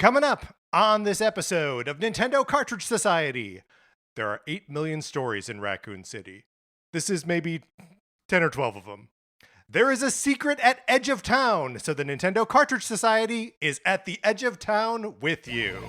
Coming up on this episode of Nintendo Cartridge Society, there are 8 million stories in Raccoon City. This is maybe 10 or 12 of them. There is a secret at Edge of Town, so the Nintendo Cartridge Society is at the edge of town with you.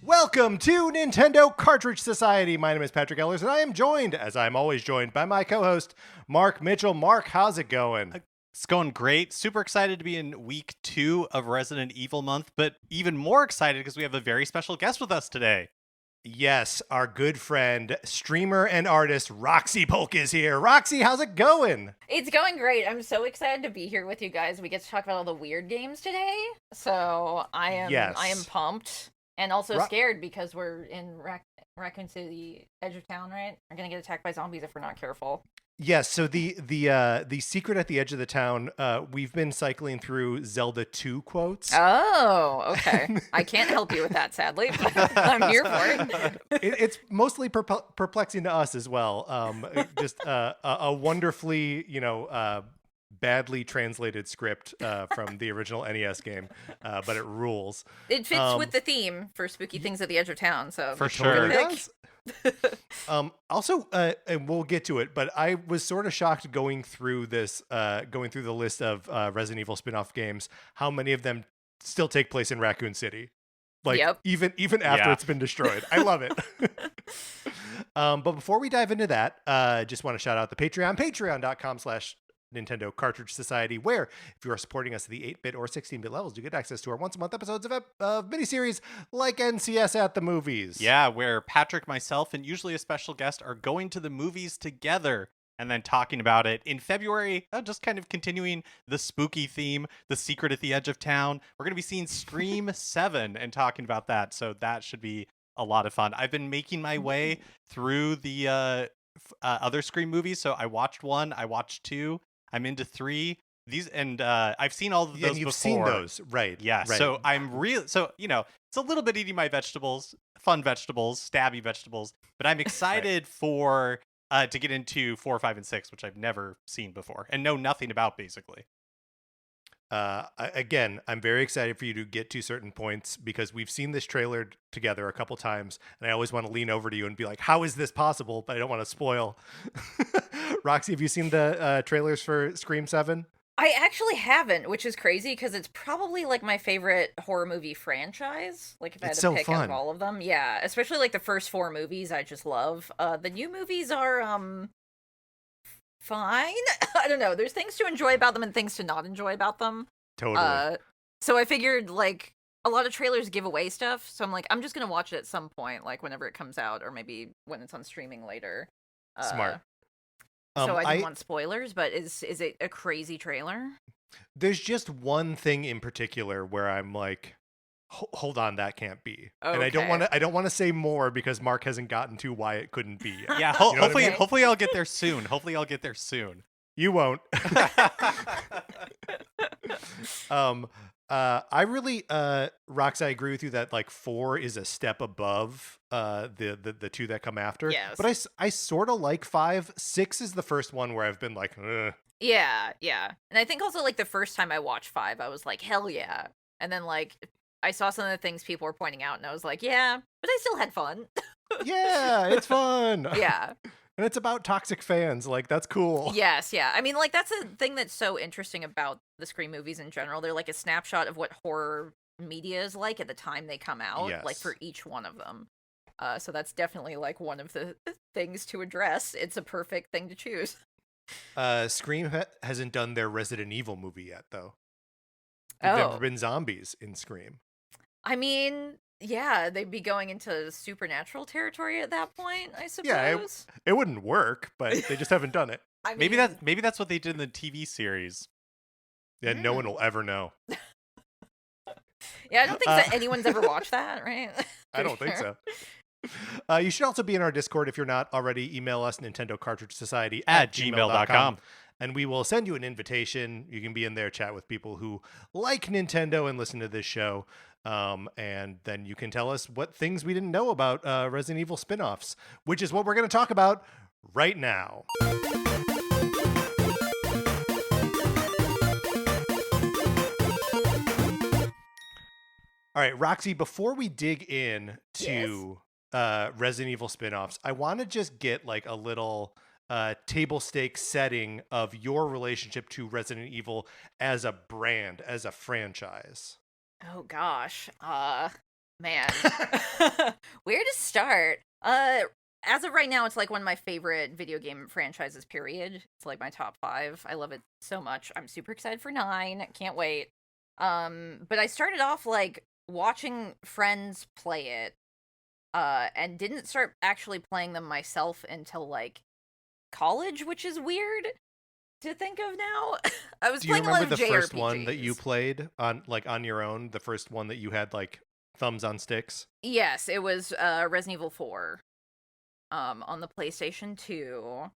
Welcome to Nintendo Cartridge Society. My name is Patrick Ellers, and I am joined, as I'm always joined, by my co-host, Mark Mitchell. Mark, how's it going? It's going great. Super excited to be in week 2 of Resident Evil month, but even more excited because we have a very special guest with us today. Yes, our good friend, streamer and artist, Roxy Polk is here. Roxy, how's it going? It's going great. I'm so excited to be here with you guys. We get to talk about all the weird games today, so I am pumped. And also scared because we're in Raccoon City, edge of town, right? We're gonna get attacked by zombies if we're not careful. Yes. So the secret at the edge of the town. We've been cycling through Zelda 2 quotes. Oh, okay. I can't help you with that, sadly, but I'm here for it. It's mostly perplexing to us as well. Just a wonderfully, badly translated script from the original NES game, but it rules. It fits with the theme for spooky things at the edge of town, so for sure. Also, and we'll get to it, but I was sort of shocked going through the list of Resident Evil spin-off games, how many of them still take place in Raccoon City. Even after it's been destroyed. I love it. But before we dive into that, just want to shout out the Patreon, patreon.com/Nintendo Cartridge Society, where if you are supporting us at the 8-bit or 16-bit levels, you get access to our once-a-month episodes of miniseries like NCS at the Movies. Yeah, where Patrick, myself, and usually a special guest are going to the movies together and then talking about it. In February, just kind of continuing the spooky theme, the secret at the edge of town, we're going to be seeing Scream 7 and talking about that, so that should be a lot of fun. I've been making my way through the other Scream movies, so I watched 1, I watched 2, I'm into 3. These I've seen all of those you've before. Seen those, right? Yeah. Right. So I'm it's a little bit eating my vegetables, fun vegetables, stabby vegetables, but I'm excited for to get into 4, 5, and 6, which I've never seen before and know nothing about basically. Again, I'm very excited for you to get to certain points because we've seen this trailer together a couple times, and I always want to lean over to you and be like, how is this possible? But I don't want to spoil. Roxy, have you seen the trailers for Scream 7? I actually haven't, which is crazy because it's probably like my favorite horror movie franchise. Like if I had to pick out of all of them. Yeah, especially like the first 4 movies I just love. The new movies are fine. I don't know. There's things to enjoy about them and things to not enjoy about them. Totally. So I figured like a lot of trailers give away stuff. So I'm like, I'm just going to watch it at some point, like whenever it comes out or maybe when it's on streaming later. Smart. So I didn't want spoilers, but is it a crazy trailer? There's just one thing in particular where I'm like, hold on, that can't be. Okay. And I don't want to say more because Mark hasn't gotten to why it couldn't be yet. Yeah, hopefully I'll get there soon. You won't. I really Rox, I agree with you that like 4 is a step above the 2 that come after. Yes. But I sort of like 5. 6 is the first one where I've been like, ugh. Yeah. And I think also like the first time I watched 5, I was like, hell yeah. And then like I saw some of the things people were pointing out and I was like, yeah, but I still had fun. Yeah, it's fun. Yeah. And it's about toxic fans. Like, that's cool. Yes, yeah. I mean, like, that's a thing that's so interesting about the Scream movies in general. They're like a snapshot of what horror media is like at the time they come out, like for each one of them. So that's definitely like one of the things to address. It's a perfect thing to choose. Scream hasn't done their Resident Evil movie yet, though. There've never been zombies in Scream. I mean, yeah, they'd be going into supernatural territory at that point, I suppose. Yeah, it wouldn't work, but they just haven't done it. I mean, maybe that's what they did in the TV series. Yeah, no one will ever know. Yeah, I don't think that anyone's ever watched that, right? I don't think so. You should also be in our Discord if you're not already. Email us, Nintendo Cartridge Society at gmail.com. and we will send you an invitation. You can be in there, chat with people who like Nintendo and listen to this show. And then you can tell us what things we didn't know about Resident Evil spinoffs, which is what we're going to talk about right now. All right, Roxy, before we dig in to Resident Evil spinoffs, I want to just get like a little table stake setting of your relationship to Resident Evil as a brand, as a franchise. Oh gosh. Man. Where to start? As of right now, it's like one of my favorite video game franchises, period. It's like my top 5. I love it so much. I'm super excited for 9. Can't wait. But I started off like watching friends play it, and didn't start actually playing them myself until like college, which is weird to think of now. I was playing a lot of JRPGs. Do you remember the first one that you played on your own? The first one that you had like thumbs on sticks? Yes, it was Resident Evil 4. On the PlayStation 2.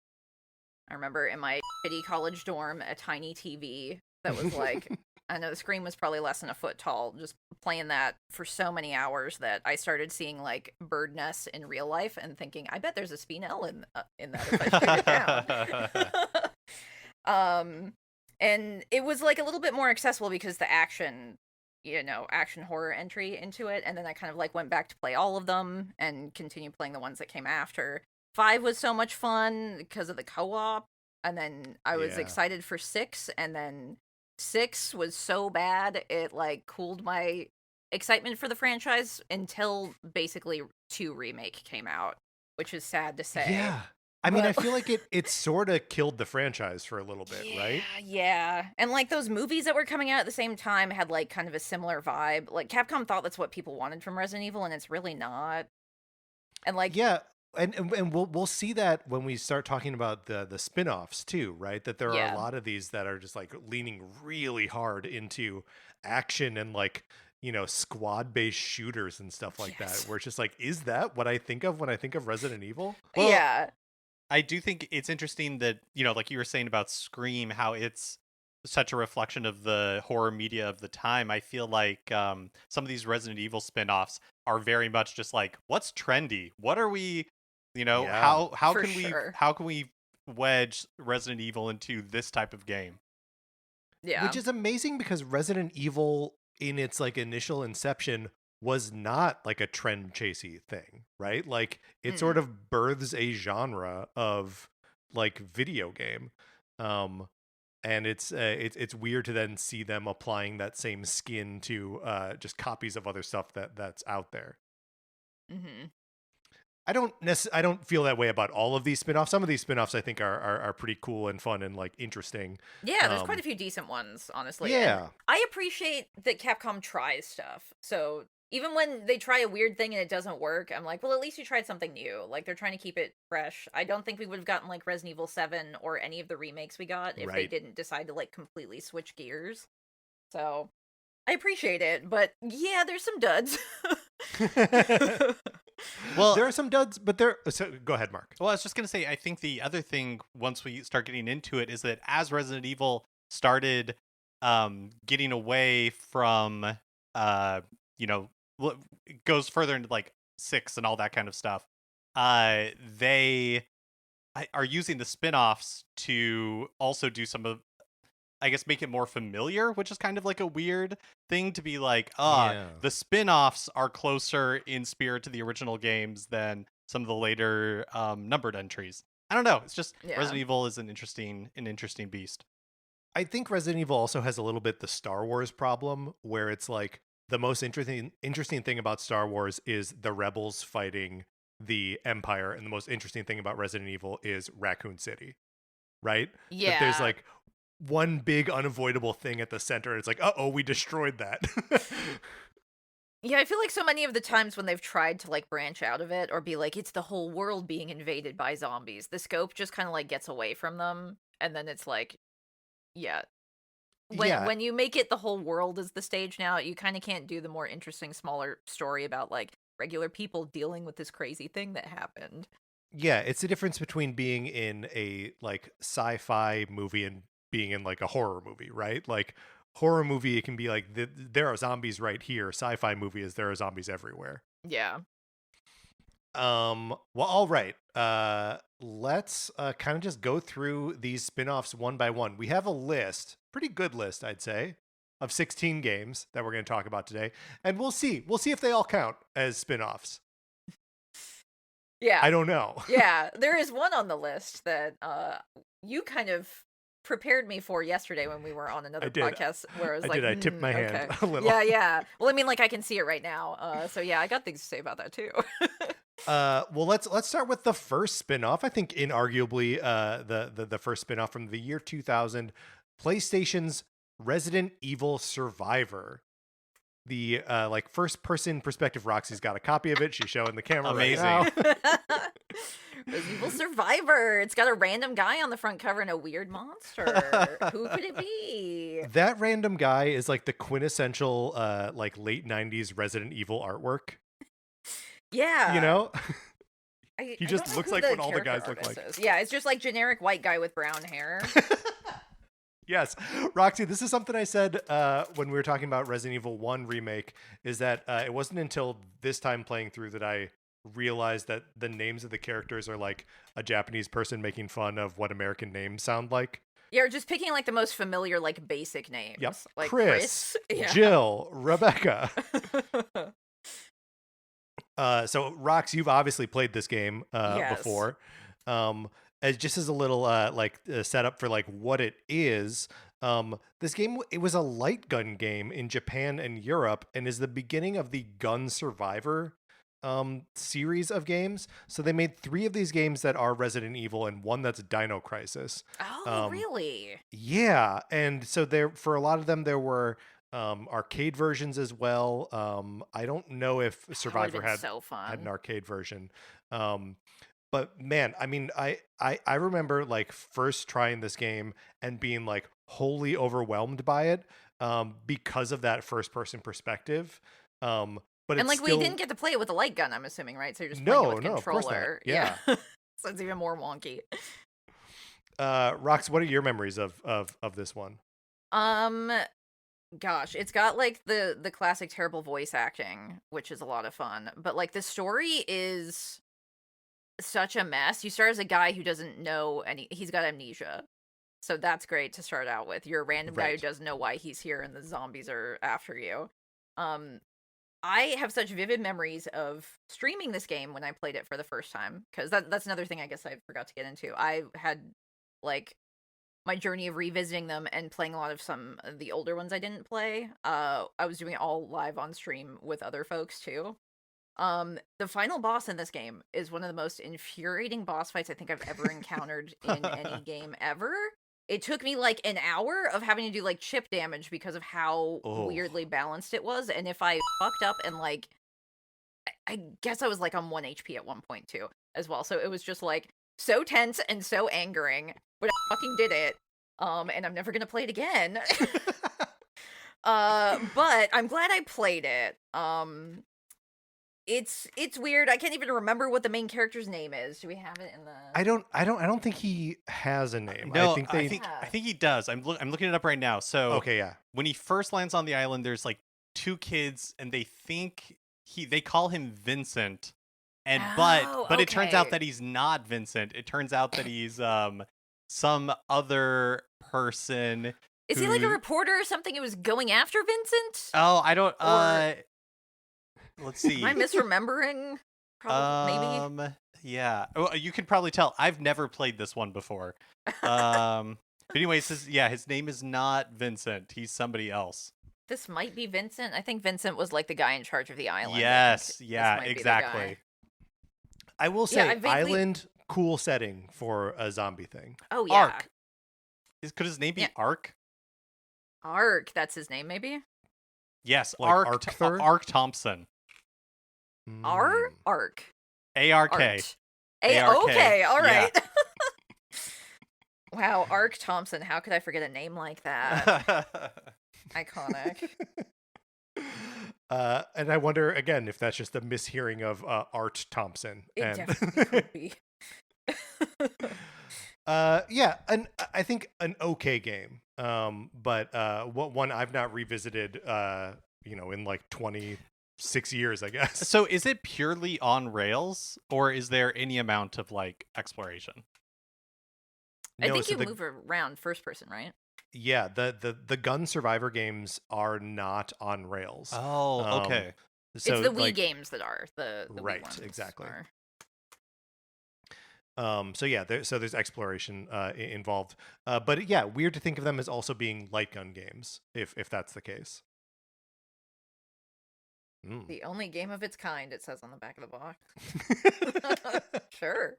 I remember in my shitty college dorm, a tiny TV that was like, I know the screen was probably less than a foot tall, just playing that for so many hours that I started seeing like bird nests in real life and thinking, I bet there's a Spinell in that if I shoot it down. And it was like a little bit more accessible because the action horror entry into it, and then I kind of like went back to play all of them and continue playing the ones that came after. 5 was so much fun because of the co-op, and then I was excited for 6, and then 6 was so bad it like cooled my excitement for the franchise until basically 2 remake came out, which is sad to say. Yeah. I mean, I feel like it sort of killed the franchise for a little bit, right? Yeah. And like those movies that were coming out at the same time had like kind of a similar vibe. Like Capcom thought that's what people wanted from Resident Evil, and it's really not. And like and we'll see that when we start talking about the spin-offs too, right? That there are a lot of these that are just like leaning really hard into action and like, squad-based shooters and stuff like that, where it's just like, is that what I think of when I think of Resident Evil? Well, yeah. I do think it's interesting that, like you were saying about Scream, how it's such a reflection of the horror media of the time. I feel like some of these Resident Evil spin-offs are very much just like, what's trendy? What are we, how can we wedge Resident Evil into this type of game? Yeah. Which is amazing because Resident Evil in its like initial inception was not like a trend chasey thing, right? Like it sort of births a genre of like video game. And it's weird to then see them applying that same skin to just copies of other stuff that's out there. Mm-hmm. I don't feel that way about all of these spin-offs. Some of these spin-offs I think are pretty cool and fun and like interesting. Yeah, there's quite a few decent ones, honestly. Yeah. And I appreciate that Capcom tries stuff. So even when they try a weird thing and it doesn't work, I'm like, well, at least you tried something new. Like, they're trying to keep it fresh. I don't think we would have gotten, like, Resident Evil 7 or any of the remakes we got if they didn't decide to, like, completely switch gears. So, I appreciate it, but yeah, there's some duds. Well, there are some duds, but so go ahead, Mark. Well, I was just going to say, I think the other thing, once we start getting into it, is that as Resident Evil started getting away from, it goes further into like 6 and all that kind of stuff, they are using the spin-offs to also do some of, I guess, make it more familiar, which is kind of like a weird thing to be like, the spin-offs are closer in spirit to the original games than some of the later numbered entries. I don't know. It's just Resident Evil is an interesting beast. I think Resident Evil also has a little bit the Star Wars problem, where it's like the most interesting thing about Star Wars is the rebels fighting the Empire, and the most interesting thing about Resident Evil is Raccoon City, right? Yeah. That there's like one big unavoidable thing at the center, and it's like, we destroyed that. Yeah, I feel like so many of the times when they've tried to like branch out of it or be like, it's the whole world being invaded by zombies, the scope just kind of like gets away from them, and then it's like, when you make it the whole world is the stage now, you kind of can't do the more interesting, smaller story about like regular people dealing with this crazy thing that happened. Yeah, it's the difference between being in a like sci-fi movie and being in like a horror movie, right? Like horror movie, it can be like there are zombies right here. Sci-fi movie is there are zombies everywhere. Yeah. Well, all right. Let's kind of just go through these spin-offs one by one. We have a list, pretty good list, I'd say, of 16 games that we're going to talk about today, and we'll see if they all count as spin-offs. Yeah. I don't know. Yeah, there is one on the list that you kind of prepared me for yesterday when we were on another podcast where I was I tipped my hand a little. Yeah. Well, I mean, like I can see it right now. So yeah, I got things to say about that too. Well, let's start with the first spin-off. I think inarguably the first spin-off from the year 2000, PlayStation's Resident Evil Survivor. The like first person perspective. Roxy's got a copy of it. She's showing the camera. Amazing. Right now. Resident Evil Survivor. It's got a random guy on the front cover and a weird monster. Who could it be? That random guy is like the quintessential like late 90s Resident Evil artwork. Yeah. You know? He just looks like what all the guys look like. Yeah, it's just like generic white guy with brown hair. Yes. Roxy, this is something I said when we were talking about Resident Evil 1 remake, is that it wasn't until this time playing through that I realized that the names of the characters are like a Japanese person making fun of what American names sound like. Yeah, or just picking like the most familiar, like basic names. Yep. Like Chris, yeah. Jill, Rebecca. So Rox, you've obviously played this game yes. before. Just as a little setup for like what it is. This game, it was a light gun game in Japan and Europe, and is the beginning of the Gun Survivor series of games. So they made 3 of these games that are Resident Evil and 1 that's Dino Crisis. Oh, really? Yeah, and so there for a lot of them there were arcade versions as well. I don't know if Survivor had an arcade version. But man, I mean, I remember like first trying this game and being like wholly overwhelmed by it because of that first person perspective. But and like we didn't get to play it with a light gun, I'm assuming, right? So you're just playing it with a controller. Of course not. Yeah. So it's even more wonky. Rox, what are your memories of this one? Gosh, it's got like the classic terrible voice acting, which is a lot of fun. But like the story is such a mess. You start as a guy who doesn't know he's got amnesia. So that's great to start out with. You're a random guy who doesn't know why he's here and the zombies are after you. I have such vivid memories of streaming this game when I played it for the first time, because that's another thing I guess I forgot to get into. I had like my journey of revisiting them and playing a lot of some of the older ones I didn't play. I was doing it all live on stream with other folks too. The final boss in this game is one of the most infuriating boss fights I think I've ever encountered in any game ever. It took me like an hour of having to do like chip damage because of how weirdly balanced it was. And if I fucked up and like, I guess I was like on 1 HP at one point too as well. So it was just like so tense and so angering, but I fucking did it. And I'm never going to play it again. But I'm glad I played it. It's weird. I can't even remember what the main character's name is. Do we have it in the? I don't think he has a name. No, I think he does. I'm looking it up right now. So okay, yeah. When he first lands on the island, there's like 2 kids, and they think they call him Vincent, and but it turns out that he's not Vincent. It turns out that he's some other person. Is he like a reporter or something who was going after Vincent? Oh, I don't. Let's see. Am I misremembering? Probably, maybe. Yeah. Oh, you can probably tell. I've never played this one before. But anyways, his name is not Vincent. He's somebody else. This might be Vincent. I think Vincent was like the guy in charge of the island. Yes. Yeah. Exactly. I will say, island, cool setting for a zombie thing. Oh yeah. Ark. Could his name be Ark? Ark. That's his name, maybe. Yes. Like Ark Thompson. Ark? A-R-K. Okay, all right. Yeah. Wow, Ark Thompson. How could I forget a name like that? Iconic. And I wonder, again, if that's just a mishearing of Art Thompson. It definitely could be. Yeah, I think an okay game. But what one I've not revisited in like 26 years, I guess. So is it purely on rails, or is there any amount of like exploration? I think you move around first person, right? Yeah, the gun survivor games are not on rails. Oh, okay. So it's the Wii games that are the right, Wii ones exactly. Are... So yeah, there's exploration involved. But yeah, weird to think of them as also being light gun games, if that's the case. The only game of its kind, it says on the back of the box. Sure.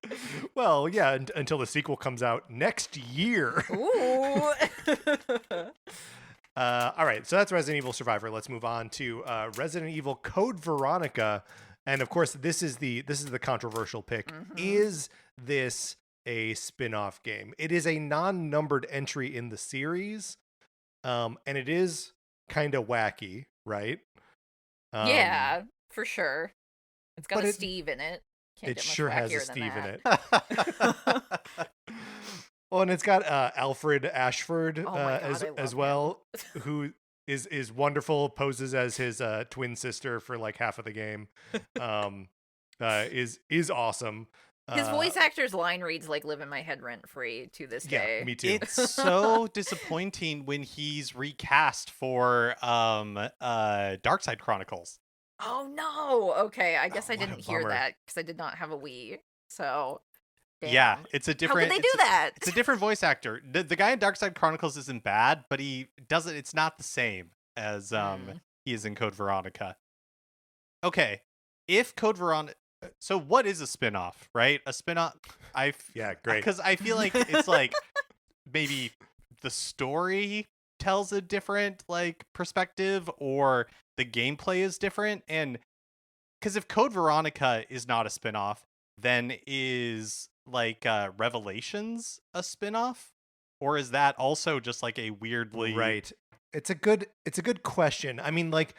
Well, yeah, until the sequel comes out next year. Ooh. All right, so that's Resident Evil Survivor. Let's move on to Resident Evil Code Veronica, and of course, this is the controversial pick. Mm-hmm. Is this a spin-off game? It is a non-numbered entry in the series, and it is kind of wacky, right? Yeah, for sure. It's got a Steve in it. It sure has a Steve in it. Well, and it's got Alfred Ashford as well, who is wonderful. Poses as his twin sister for like half of the game. Is awesome. His voice actor's line reads like live in my head rent free to this day. Yeah, me too. It's so disappointing when he's recast for Darkside Chronicles. Oh no! Okay, I guess I didn't hear that because I did not have a Wii. So damn. Yeah, it's a different. How could they do that? It's a different voice actor. The guy in Darkside Chronicles isn't bad, but he doesn't. It's not the same as he is in Code Veronica. Okay, if Code Veronica. So what is a spinoff, right? A spinoff. Yeah, great. Because I feel like it's like maybe the story tells a different like perspective, or the gameplay is different. And because if Code Veronica is not a spinoff, then is like Revelations a spinoff, or is that also just like a weirdly right? It's a good question. I mean, like.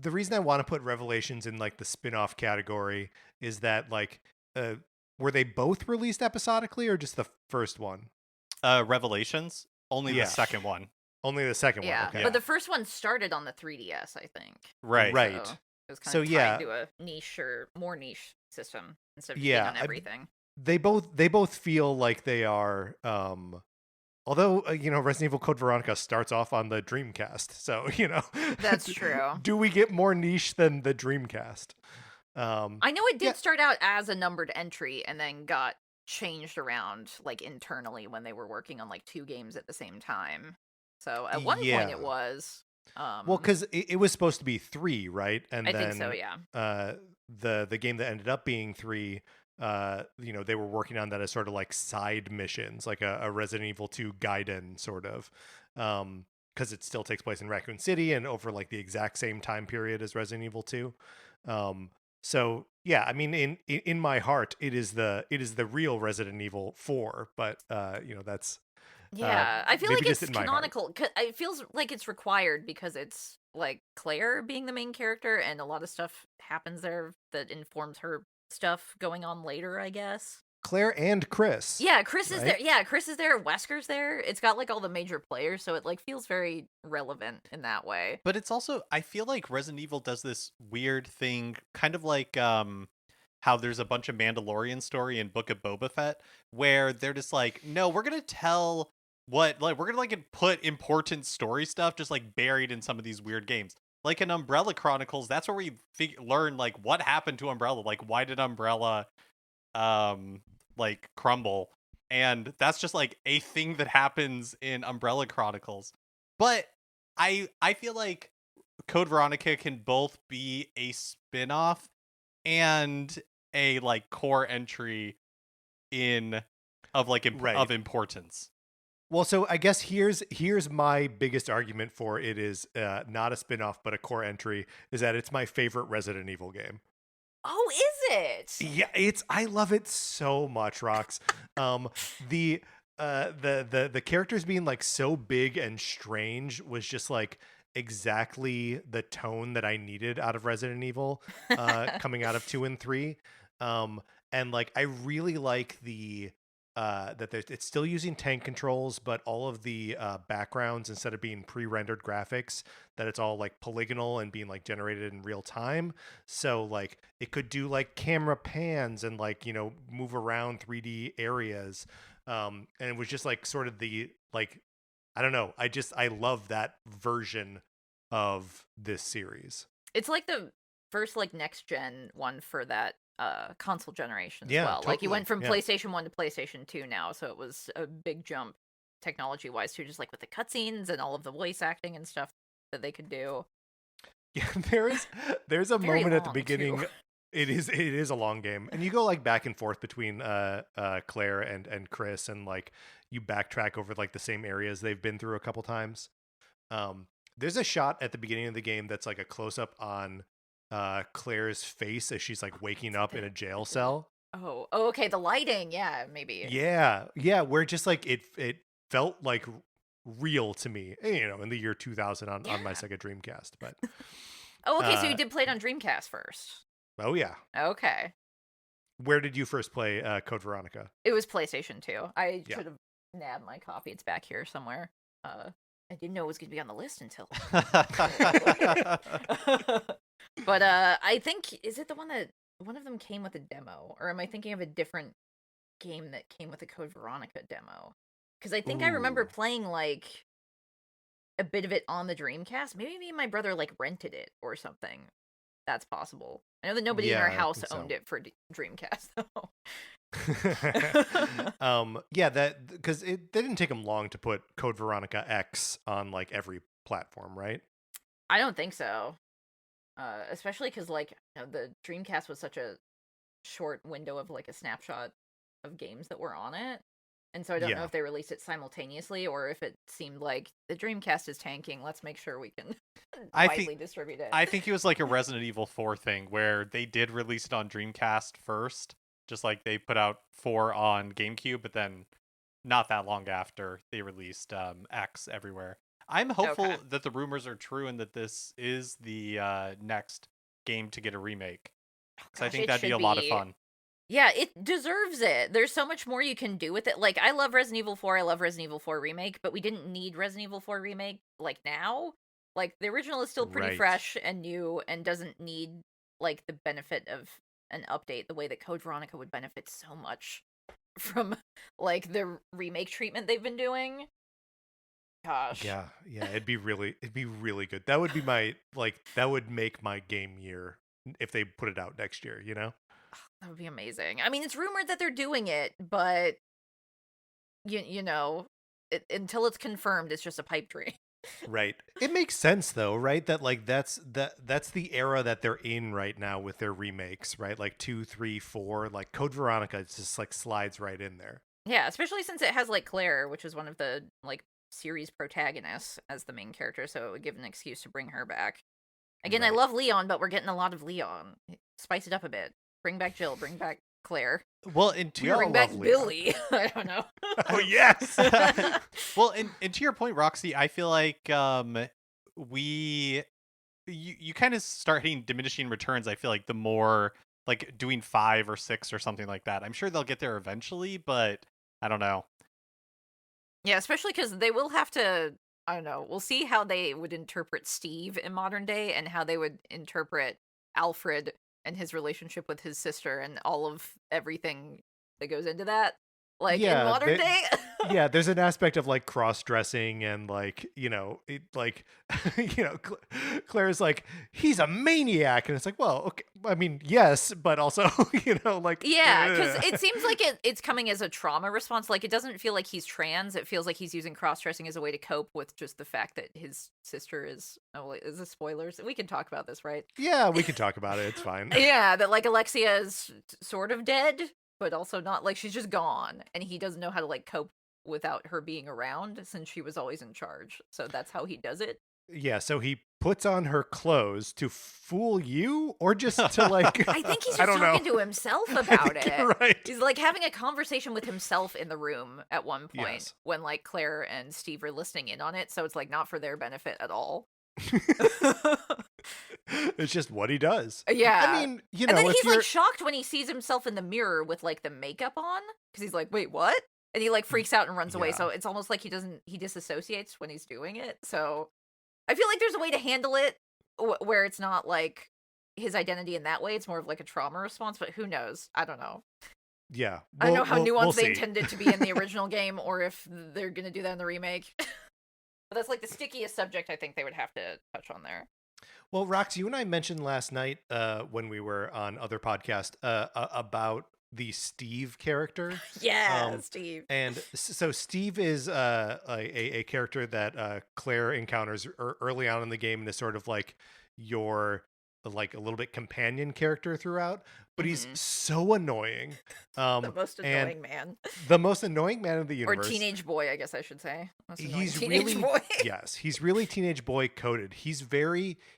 The reason I want to put Revelations in like the spin-off category is that like were they both released episodically or just the first one? Revelations, only the second one. Only the second one. Okay. But the first one started on the 3DS, I think. Right. Right. So it was kind of tied to a niche or more niche system instead of being on everything. They both feel like they are although, Resident Evil Code Veronica starts off on the Dreamcast. So, That's true. Do we get more niche than the Dreamcast? I know it did start out as a numbered entry and then got changed around like internally when they were working on like 2 games at the same time. So at one point it was. Well, because it was supposed to be 3, right? And I think so, yeah. The game that ended up being 3. They were working on that as sort of like side missions, like a Resident Evil 2 Gaiden sort of, because it still takes place in Raccoon City and over like the exact same time period as Resident Evil 2. So yeah, I mean, in my heart, it is the real Resident Evil 4, but that's I feel like it's canonical. It feels like it's required because it's like Claire being the main character, and a lot of stuff happens there that informs her stuff going on later, I guess. Claire and Chris. Yeah, Chris is there. Yeah, Chris is there. Wesker's there. It's got like all the major players, so it like feels very relevant in that way. But it's also, I feel like Resident Evil does this weird thing, kind of like how there's a bunch of Mandalorian story in Book of Boba Fett, where they're just like, no, we're gonna tell we're gonna like put important story stuff just like buried in some of these weird games. Like in Umbrella Chronicles, that's where we learn like what happened to Umbrella. Like, why did Umbrella like crumble? And that's just like a thing that happens in Umbrella Chronicles. But I feel like Code Veronica can both be a spin-off and a like core entry of importance. Well, so I guess here's my biggest argument for it is not a spin-off but a core entry, is that it's my favorite Resident Evil game. Oh, is it? Yeah, I love it so much, Rox. The characters being like so big and strange was just like exactly the tone that I needed out of Resident Evil coming out of 2 and 3. And like I really like the that it's still using tank controls, but all of the backgrounds, instead of being pre-rendered graphics, that it's all like polygonal and being like generated in real time. So like it could do like camera pans and like, you know, move around 3D areas. And it was just like sort of the like, I don't know. I love that version of this series. It's like the first like next gen one for that console generation as Yeah, well. totally. Like you went from PlayStation 1 to PlayStation 2 now, so it was a big jump technology wise too, just like with the cutscenes and all of the voice acting and stuff that they could do. Yeah, there's a moment at the beginning. Too. It is a long game, and you go like back and forth between Claire and Chris, and like you backtrack over like the same areas they've been through a couple times. There's a shot at the beginning of the game that's like a close up on Claire's face as she's like waking up in a jail cell. Oh, okay, the lighting, yeah, maybe. Yeah, where just like it felt like real to me, you know, in the year 2000 on my Sega Dreamcast. But oh, okay, so you did play it on Dreamcast first. Oh yeah. Okay. Where did you first play Code Veronica? It was PlayStation 2. I should have nabbed my copy. It's back here somewhere. I didn't know it was going to be on the list until. But I think, is it the one that one of them came with a demo, or am I thinking of a different game that came with a Code Veronica demo? Because I think I remember playing like a bit of it on the Dreamcast. Maybe me and my brother like rented it or something. That's possible. I know that nobody in our house owned it for Dreamcast though. Yeah, that because they didn't take them long to put Code Veronica X on like every platform, right? I don't think so. Especially because like you know, the Dreamcast was such a short window of like a snapshot of games that were on it, and so I don't know if they released it simultaneously or if it seemed like the Dreamcast is tanking. Let's make sure we can widely distribute it. I think it was like a Resident Evil 4 thing where they did release it on Dreamcast first, just like they put out 4 on GameCube, but then not that long after they released X everywhere. I'm hopeful that the rumors are true and that this is the next game to get a remake. Because I think that'd be a lot of fun. Yeah, it deserves it. There's so much more you can do with it. Like, I love Resident Evil 4. I love Resident Evil 4 Remake, but we didn't need Resident Evil 4 Remake, like, now. Like, the original is still pretty fresh and new and doesn't need, like, the benefit of an update the way that Code Veronica would benefit so much from, like, the remake treatment they've been doing. Gosh. Yeah, it'd be really good. That would be my that would make my game year if they put it out next year, you know? That would be amazing. I mean, it's rumored that they're doing it, but you know, until it's confirmed, it's just a pipe dream. Right. It makes sense though, right? That like that's the era that they're in right now with their remakes, right? Like 2, 3, 4, like Code Veronica just like slides right in there. Yeah, especially since it has like Claire, which is one of the like series protagonists as the main character, so it would give an excuse to bring her back. Again, I love Leon, but we're getting a lot of Leon. Spice it up a bit. Bring back Jill, bring back Claire. Well, bring back Billy. I don't know. Oh, yes! Well, and to your point, Roxy, I feel like you kind of start hitting diminishing returns, I feel like, the more, like, doing 5 or 6 or something like that. I'm sure they'll get there eventually, but I don't know. Yeah, especially because they will have to, I don't know, we'll see how they would interpret Steve in modern day and how they would interpret Alfred and his relationship with his sister and all of everything that goes into that. Like, in modern day? Yeah, there's an aspect of, like, cross-dressing and, like, you know, Claire's like, he's a maniac. And it's like, well, okay, I mean, yes, but also, you know, like... Yeah, because it seems like it's coming as a trauma response. Like, it doesn't feel like he's trans. It feels like he's using cross-dressing as a way to cope with just the fact that his sister is... Oh, wait, is this spoilers? We can talk about this, right? Yeah, we can talk about it. It's fine. Yeah, that, like, Alexia is sort of dead, but also not, like, she's just gone, and he doesn't know how to, like, cope without her being around since she was always in charge. So that's how he does it. Yeah, so he puts on her clothes to fool you, or just to, like... I think he's just talking to himself about it. You're right. He's, like, having a conversation with himself in the room at one point when, like, Claire and Steve are listening in on it, so it's, like, not for their benefit at all. It's just what he does. Yeah. I mean, and then he's like shocked when he sees himself in the mirror with like the makeup on, because he's like, wait, what? And he like freaks out and runs away. So it's almost like he disassociates when he's doing it. So I feel like there's a way to handle it where it's not like his identity in that way. It's more of like a trauma response, but who knows? I don't know. Yeah. I don't know how nuanced they intended to be in the original game, or if they're going to do that in the remake. But that's like the stickiest subject I think they would have to touch on there. Well, Rox, you and I mentioned last night when we were on other podcast about the Steve character. Yeah, Steve. And so Steve is a character that Claire encounters early on in the game, and is sort of like your like a little bit companion character throughout, but he's so annoying. The most annoying man. The most annoying man in the universe. Or teenage boy, I guess I should say. He's really boy. Yes, he's really teenage boy coded. He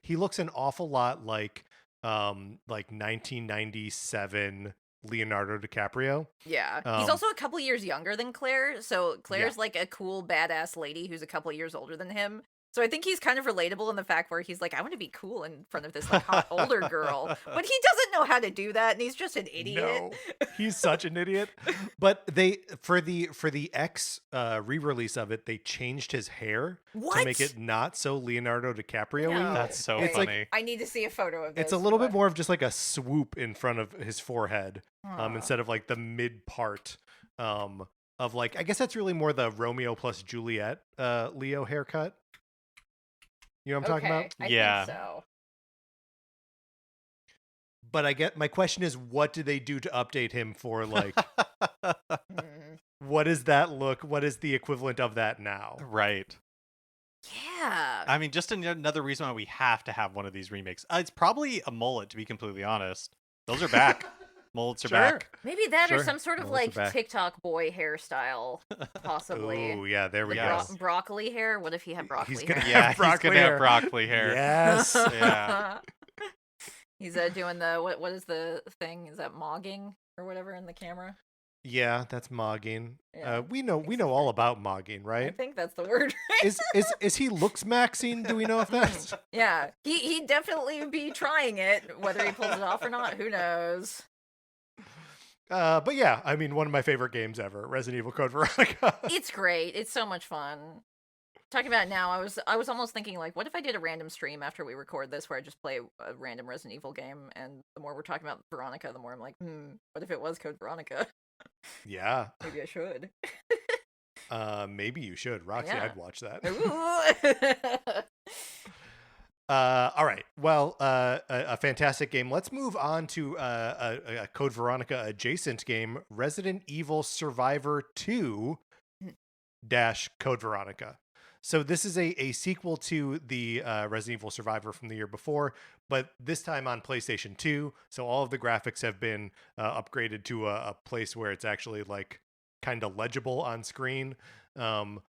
looks an awful lot like 1997 Leonardo DiCaprio. Yeah. He's also a couple years younger than Claire, so Claire's like a cool badass lady who's a couple years older than him. So I think he's kind of relatable in the fact where he's like, I want to be cool in front of this like hot older girl, but he doesn't know how to do that, and he's just an idiot. No, he's such an idiot. But they for the X re-release of it, they changed his hair to make it not so Leonardo DiCaprio-y. No. That's so it's funny. Like, I need to see a photo of this. It's a little bit more of just like a swoop in front of his forehead, instead of like the mid part of like, I guess that's really more the Romeo plus Juliet Leo haircut. You know what I'm talking about? I think so. But I get my question is, what do they do to update him for like what is that look? What is the equivalent of that now? Right. Yeah. I mean, just another reason why we have to have one of these remakes. It's probably a mullet, to be completely honest. Those are back. Mullets are back. Maybe that or some sort of like TikTok boy hairstyle, possibly. Oh yeah, there we go. Broccoli hair. What if he had broccoli he's hair? Have broccoli hair. Have broccoli hair. Yes. Yeah. He's doing the what is the thing? Is that mogging or whatever in the camera? Yeah, that's mogging. Yeah, we know all about mogging, right? I think that's the word. Is he looks maxing? Do we know if that's? Yeah, he'd definitely be trying it. Whether he pulls it off or not, who knows? But yeah, I mean, one of my favorite games ever, Resident Evil Code Veronica. It's great. It's so much fun. Talking about it now, I was almost thinking like, what if I did a random stream after we record this, where I just play a random Resident Evil game, and the more we're talking about Veronica, the more I'm like, what if it was Code Veronica? Yeah. Maybe I should. Maybe you should, Roxy. Yeah. I'd watch that. All right. Well, a fantastic game. Let's move on to a Code Veronica adjacent game, Resident Evil Survivor 2 - Code Veronica. So this is a sequel to the Resident Evil Survivor from the year before, but this time on PlayStation 2. So all of the graphics have been upgraded to a place where it's actually like kind of legible on screen. And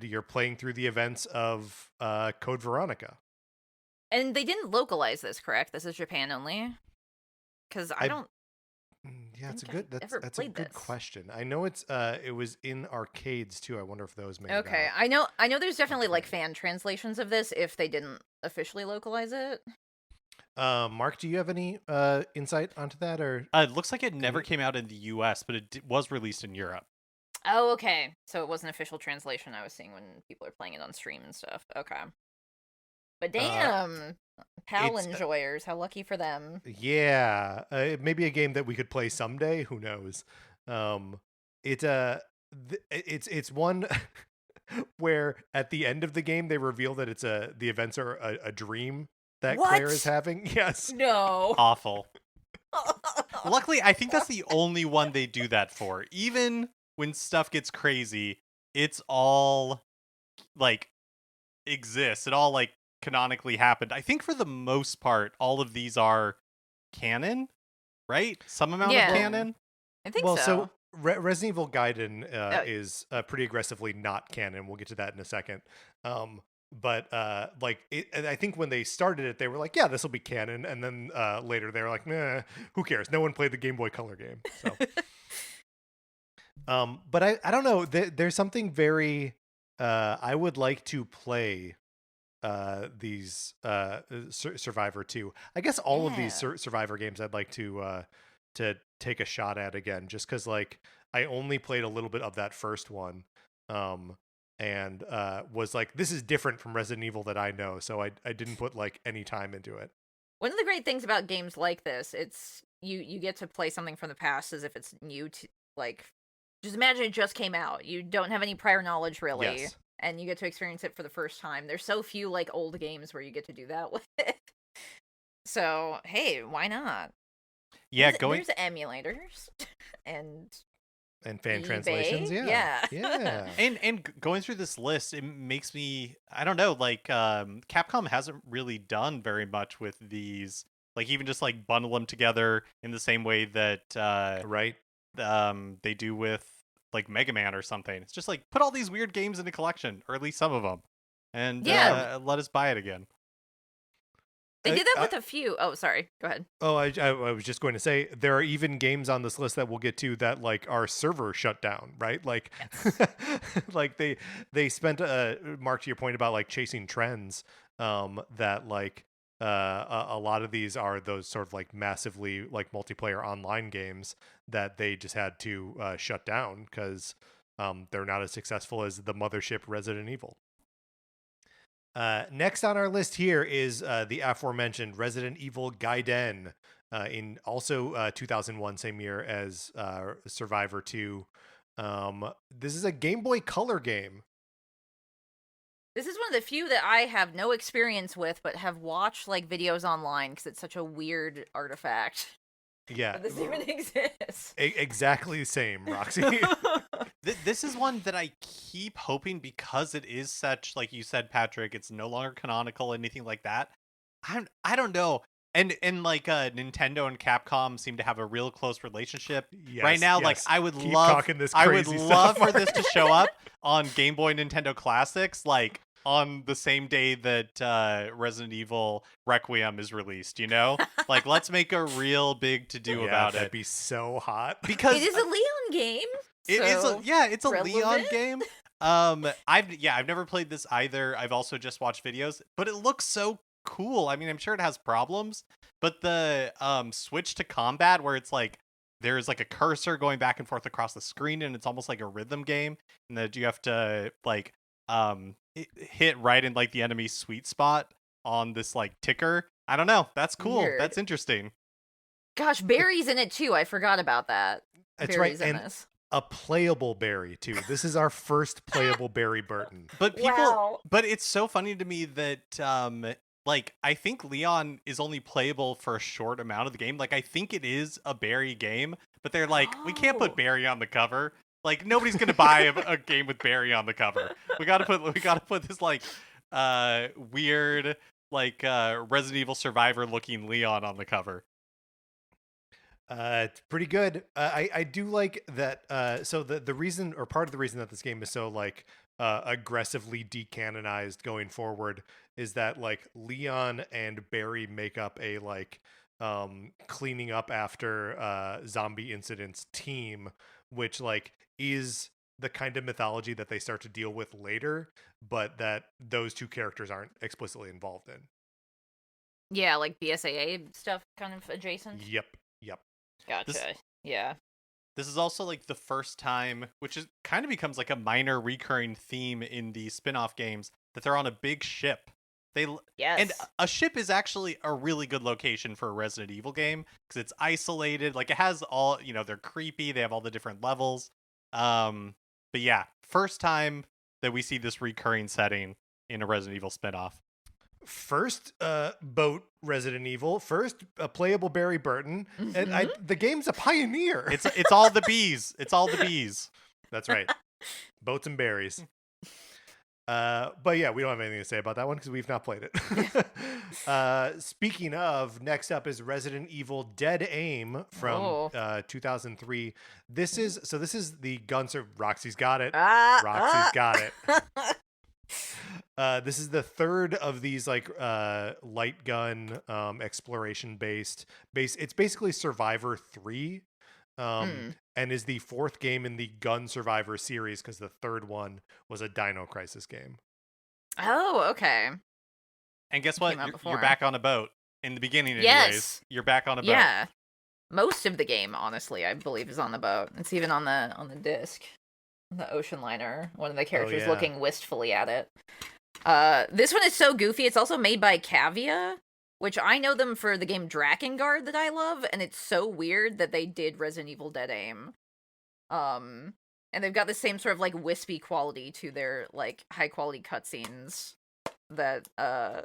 you're playing through the events of Code Veronica. And they didn't localize this, correct? This is Japan only? Because I don't. Yeah, that's a good question. I know it was in arcades too. I wonder if those made it out. I know there's definitely like fan translations of this if they didn't officially localize it. Mark, do you have any insight onto that, or it looks like it never came out in the US, but it was released in Europe. Oh, okay. So it was an official translation I was seeing when people are playing it on stream and stuff. Okay. But damn, PAL enjoyers, how lucky for them. Yeah, maybe a game that we could play someday. Who knows? It's one where at the end of the game they reveal that the events are a dream that Claire is having. Yes. No. Awful. Luckily, I think that's the only one they do that for. Even when stuff gets crazy, it's all like exists. It all like canonically happened. I think for the most part, all of these are canon, right? Some amount of canon. I think so. So Resident Evil Gaiden is pretty aggressively not canon. We'll get to that in a second. But I think when they started it, they were like, yeah, this will be canon. And then later they were like, nah, who cares? No one played the Game Boy Color game. So. But I don't know. There's something very I would like to play Survivor 2. I guess all of these Survivor games I'd like to take a shot at again, just because like I only played a little bit of that first one, and was like, this is different from Resident Evil that I know, so I didn't put like any time into it. One of the great things about games like this, it's you get to play something from the past as if it's new to, like, just imagine it just came out. You don't have any prior knowledge really. Yes. And you get to experience it for the first time. There's so few like old games where you get to do that with. So, hey, why not? Yeah, there's emulators and fan eBay. Translations. Yeah. And going through this list, it makes me, I don't know, like Capcom hasn't really done very much with these, like even just like bundle them together in the same way that they do with like Mega Man or something. It's just like put all these weird games in a collection, or at least some of them, and let us buy it again. They did that with a few. Oh, sorry. Go ahead. Oh, I was just going to say there are even games on this list that we'll get to that like our server shut down, right? Like, yes. Like they spent Mark, to your point about like chasing trends, that like a lot of these are those sort of like massively like multiplayer online games that they just had to shut down because they're not as successful as the mothership Resident Evil. Next on our list here is the aforementioned Resident Evil Gaiden, in also 2001, same year as Survivor 2. This is a Game Boy Color game. This is one of the few that I have no experience with, but have watched like videos online because it's such a weird artifact. Yeah, this even exists. Exactly the same, Roxy. This is one that I keep hoping, because it is such, like you said, Patrick, it's no longer canonical, anything like that. I don't know. And like Nintendo and Capcom seem to have a real close relationship right now. Yes. Like I would love for this to show up on Game Boy Nintendo Classics, like on the same day that Resident Evil Requiem is released, you know? Like, let's make a real big to-do about it. That'd be so hot. Because it is a Leon game. It's a Leon game. I've never played this either. I've also just watched videos, but it looks so cool. I mean, I'm sure it has problems, but the switch to combat where it's like there's like a cursor going back and forth across the screen, and it's almost like a rhythm game, and that you have to like hit right in like the enemy's sweet spot on this like ticker. I don't know. That's cool. Weird. That's interesting. Gosh, Barry's in it too. I forgot about that. That's Barry's right. And this. A playable Barry too. This is our first playable Barry Burton. But but it's so funny to me that like I think Leon is only playable for a short amount of the game. Like I think it is a Barry game, but they're like, we can't put Barry on the cover. Like nobody's gonna buy a game with Barry on the cover. We gotta put this like weird like Resident Evil Survivor looking Leon on the cover. It's pretty good. I do like that. So the reason, or part of the reason that this game is so like aggressively decanonized going forward is that like Leon and Barry make up a like cleaning up after zombie incidents team, which like is the kind of mythology that they start to deal with later, but that those two characters aren't explicitly involved in. Yeah, like BSAA stuff kind of adjacent. Yep. Gotcha. Yeah. This is also like the first time, which is kind of becomes like a minor recurring theme in the spin-off games, that they're on a big ship. And a ship is actually a really good location for a Resident Evil game because it's isolated. Like it has all, they're creepy. They have all the different levels. But yeah, first time that we see this recurring setting in a Resident Evil spin-off. First boat Resident Evil, first playable Barry Burton, and the game's a pioneer. It's all the bees. It's all the bees. That's right. Boats and berries. But yeah, we don't have anything to say about that one because we've not played it. Speaking of, next up is Resident Evil Dead Aim from 2003. This is the Guns. Roxy's got it. Roxy's got it. This is the third of these like light gun exploration based. It's basically Survivor 3, and is the fourth game in the Gun Survivor series because the third one was a Dino Crisis game. Oh, okay. And guess what? You're back on a boat. In the beginning, anyways. You're back on a boat. Yeah. Most of the game, honestly, I believe, is on the boat. It's even on the disc. The ocean liner. One of the characters looking wistfully at it. This one is so goofy. It's also made by Cavia, which I know them for the game Drakengard that I love, and it's so weird that they did Resident Evil Dead Aim. And they've got the same sort of, like, wispy quality to their, like, high-quality cutscenes that, I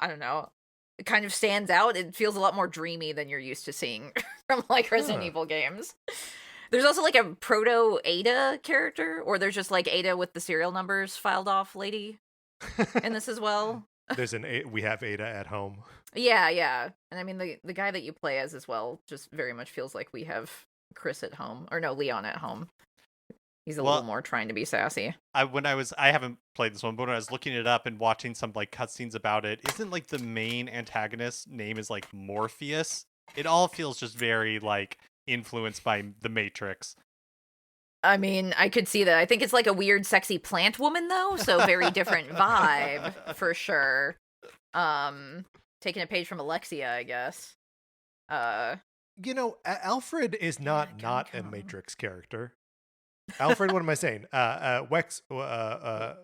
don't know, it kind of stands out. It feels a lot more dreamy than you're used to seeing from, like, Resident Evil games. There's also, like, a proto-Ada character, or there's just, like, Ada with the serial numbers filed off lady in this as well. We have Ada at home. Yeah. And I mean, the guy that you play as well just very much feels like we have Chris at home. Or no, Leon at home. He's a little more trying to be sassy. I haven't played this one, but when I was looking it up and watching some like cutscenes about it, isn't like the main antagonist name is like Morpheus? It all feels just very like influenced by the Matrix. I mean, I could see that. I think it's like a weird, sexy plant woman, though, so very different vibe, for sure. Taking a page from Alexia, I guess. Alfred is not a Matrix character. Alfred, what am I saying? Wesker.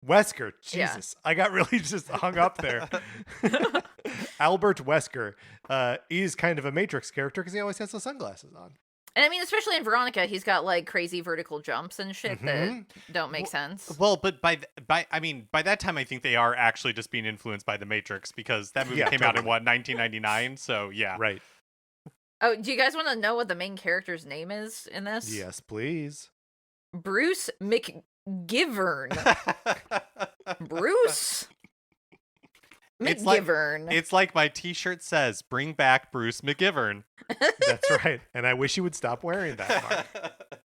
Wesker, Jesus. Yeah. I got really just hung up there. Albert Wesker is kind of a Matrix character because he always has the sunglasses on. And I mean, especially in Veronica, he's got like crazy vertical jumps and shit that don't make sense. Well, but by that time, I think they are actually just being influenced by the Matrix because that movie came out in 1999. So yeah, right. Oh, do you guys want to know what the main character's name is in this? Yes, please. Bruce McGivern. Bruce McGivern. It's like my t-shirt says, bring back Bruce McGivern. That's right. And I wish you would stop wearing that, Mark.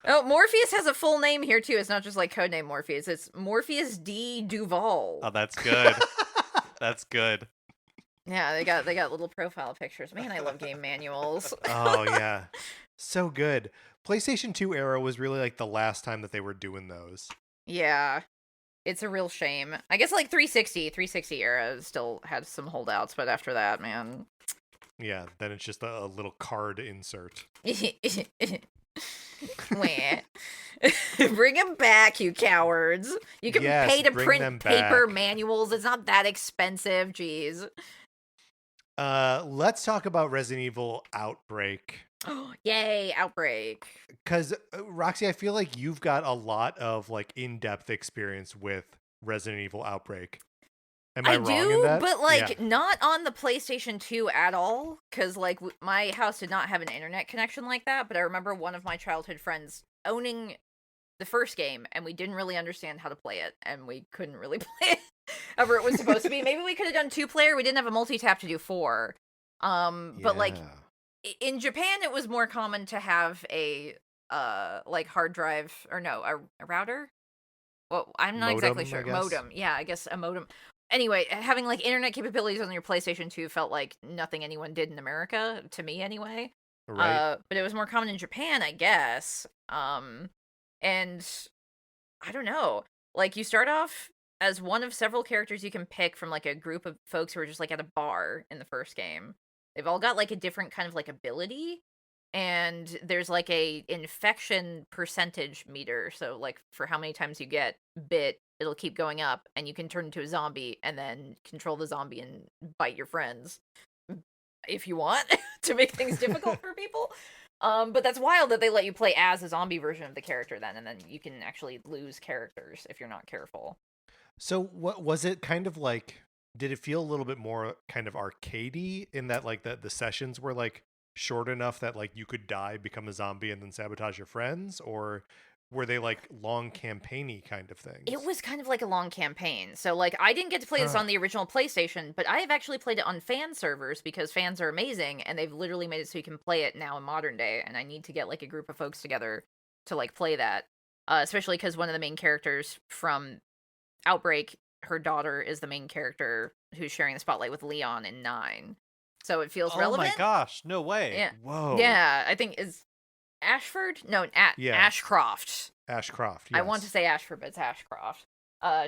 Oh, Morpheus has a full name here, too. It's not just like codename Morpheus. It's Morpheus D. Duval. Oh, that's good. That's good. Yeah, they got little profile pictures. Man, I love game manuals. Oh, yeah. So good. PlayStation 2 era was really like the last time that they were doing those. Yeah. It's a real shame. I guess like 360 era still had some holdouts, but after that, man. Yeah, then it's just a little card insert. Bring them back, you cowards. You can pay to print paper manuals. It's not that expensive, jeez. Let's talk about Resident Evil Outbreak. Yay, Outbreak. Because, Roxy, I feel like you've got a lot of like in-depth experience with Resident Evil Outbreak. Am I wrong in that? But like not on the PlayStation 2 at all. Because like my house did not have an internet connection like that. But I remember one of my childhood friends owning the first game, and we didn't really understand how to play it, and we couldn't really play it however it was supposed to be. Maybe we could have done 2-player. We didn't have a multi-tap to do 4. But like in Japan, it was more common to have a like hard drive or a router. Well, I'm not exactly sure. Modem. Yeah, I guess a modem. Anyway, having like internet capabilities on your PlayStation 2 felt like nothing anyone did in America, to me anyway. Right. But it was more common in Japan, I guess. And I don't know. Like you start off as one of several characters you can pick from like a group of folks who are just like at a bar in the first game. They've all got like a different kind of like ability, and there's like a infection percentage meter. So like for how many times you get bit, it'll keep going up, and you can turn into a zombie and then control the zombie and bite your friends if you want to make things difficult for people. But that's wild that they let you play as a zombie version of the character then, and then you can actually lose characters if you're not careful. So what was it kind of like? Did it feel a little bit more kind of arcadey in that like the sessions were like short enough that like you could die, become a zombie, and then sabotage your friends? Or were they like long campaigny kind of things? It was kind of like a long campaign. So like I didn't get to play this on the original PlayStation, but I have actually played it on fan servers because fans are amazing, and they've literally made it so you can play it now in modern day, and I need to get like a group of folks together to like play that. Especially because one of the main characters from Outbreak, her daughter is the main character who's sharing the spotlight with Leon in 9. So it feels relevant. Oh my gosh, no way. Yeah. Whoa. Yeah, I think is Ashford? No, Ashcroft. Ashcroft, yes. I want to say Ashford, but it's Ashcroft.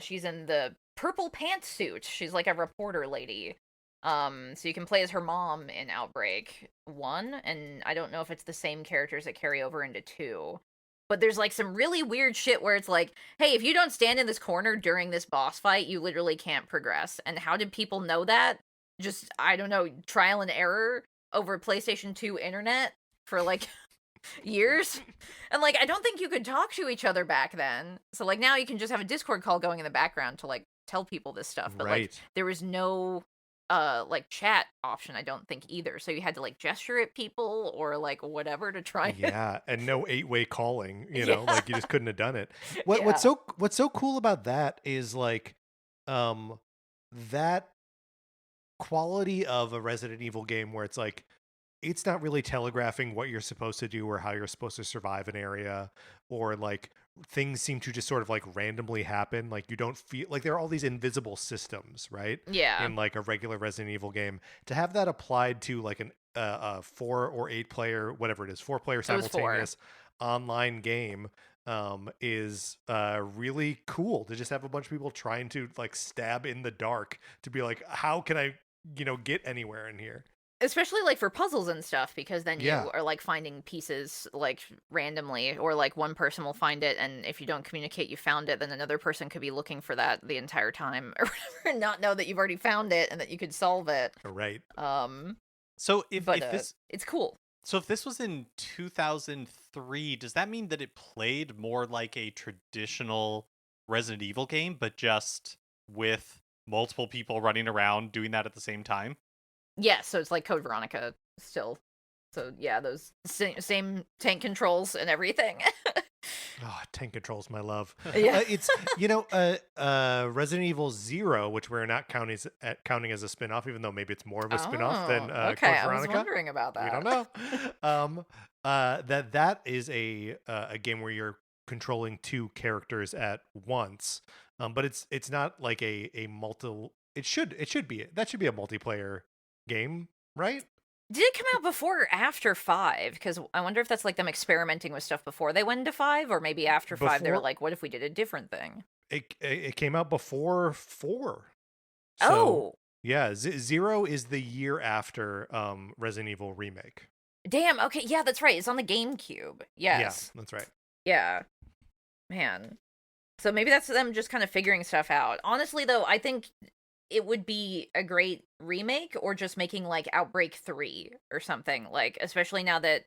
She's in the purple pantsuit. She's like a reporter lady. So you can play as her mom in Outbreak 1, and I don't know if it's the same characters that carry over into 2. But there's like some really weird shit where it's like, hey, if you don't stand in this corner during this boss fight, you literally can't progress. And how did people know that? Just, I don't know, trial and error over PlayStation 2 internet for like years. And like, I don't think you could talk to each other back then. So like now you can just have a Discord call going in the background to like tell people this stuff. But like there was no like chat option, I don't think either. So you had to like gesture at people or like whatever to try. Yeah, and no 8-way calling, you know, like you just couldn't have done it. What's so cool about that is like that quality of a Resident Evil game where it's like it's not really telegraphing what you're supposed to do or how you're supposed to survive an area, or like things seem to just sort of like randomly happen. Like you don't feel like there are all these invisible systems, right? Yeah. In like a regular Resident Evil game, to have that applied to like a 4 or 8 player, whatever it is, 4 player simultaneous online game is really cool. To just have a bunch of people trying to like stab in the dark to be like, how can I, get anywhere in here? Especially like for puzzles and stuff, because then you are like finding pieces like randomly, or like one person will find it, and if you don't communicate you found it, then another person could be looking for that the entire time or whatever, and not know that you've already found it and that you could solve it. Right. So if this, it's cool. So if this was in 2003, does that mean that it played more like a traditional Resident Evil game, but just with multiple people running around doing that at the same time? Yeah, so it's like Code Veronica still. So yeah, those same tank controls and everything. Oh, tank controls, my love. Yeah. It's Resident Evil 0, which we're not counting as a spin-off, even though maybe it's more of a spin-off than Code Veronica. I was wondering about that. We don't know. That is a game where you're controlling 2 characters at once. But it's not like a it should be that should be a multiplayer game, right? Did it come out before or after 5? Because I wonder if that's like them experimenting with stuff before they went into 5, or maybe after 5 they were like, what if we did a different thing? It came out before 4. So, yeah, 0 is the year after Resident Evil Remake. Damn, okay, yeah, that's right. It's on the GameCube. Yes. Yeah, that's right. Yeah. Man. So maybe that's them just kind of figuring stuff out. Honestly, though, I think it would be a great remake, or just making like Outbreak 3 or something, like, especially now that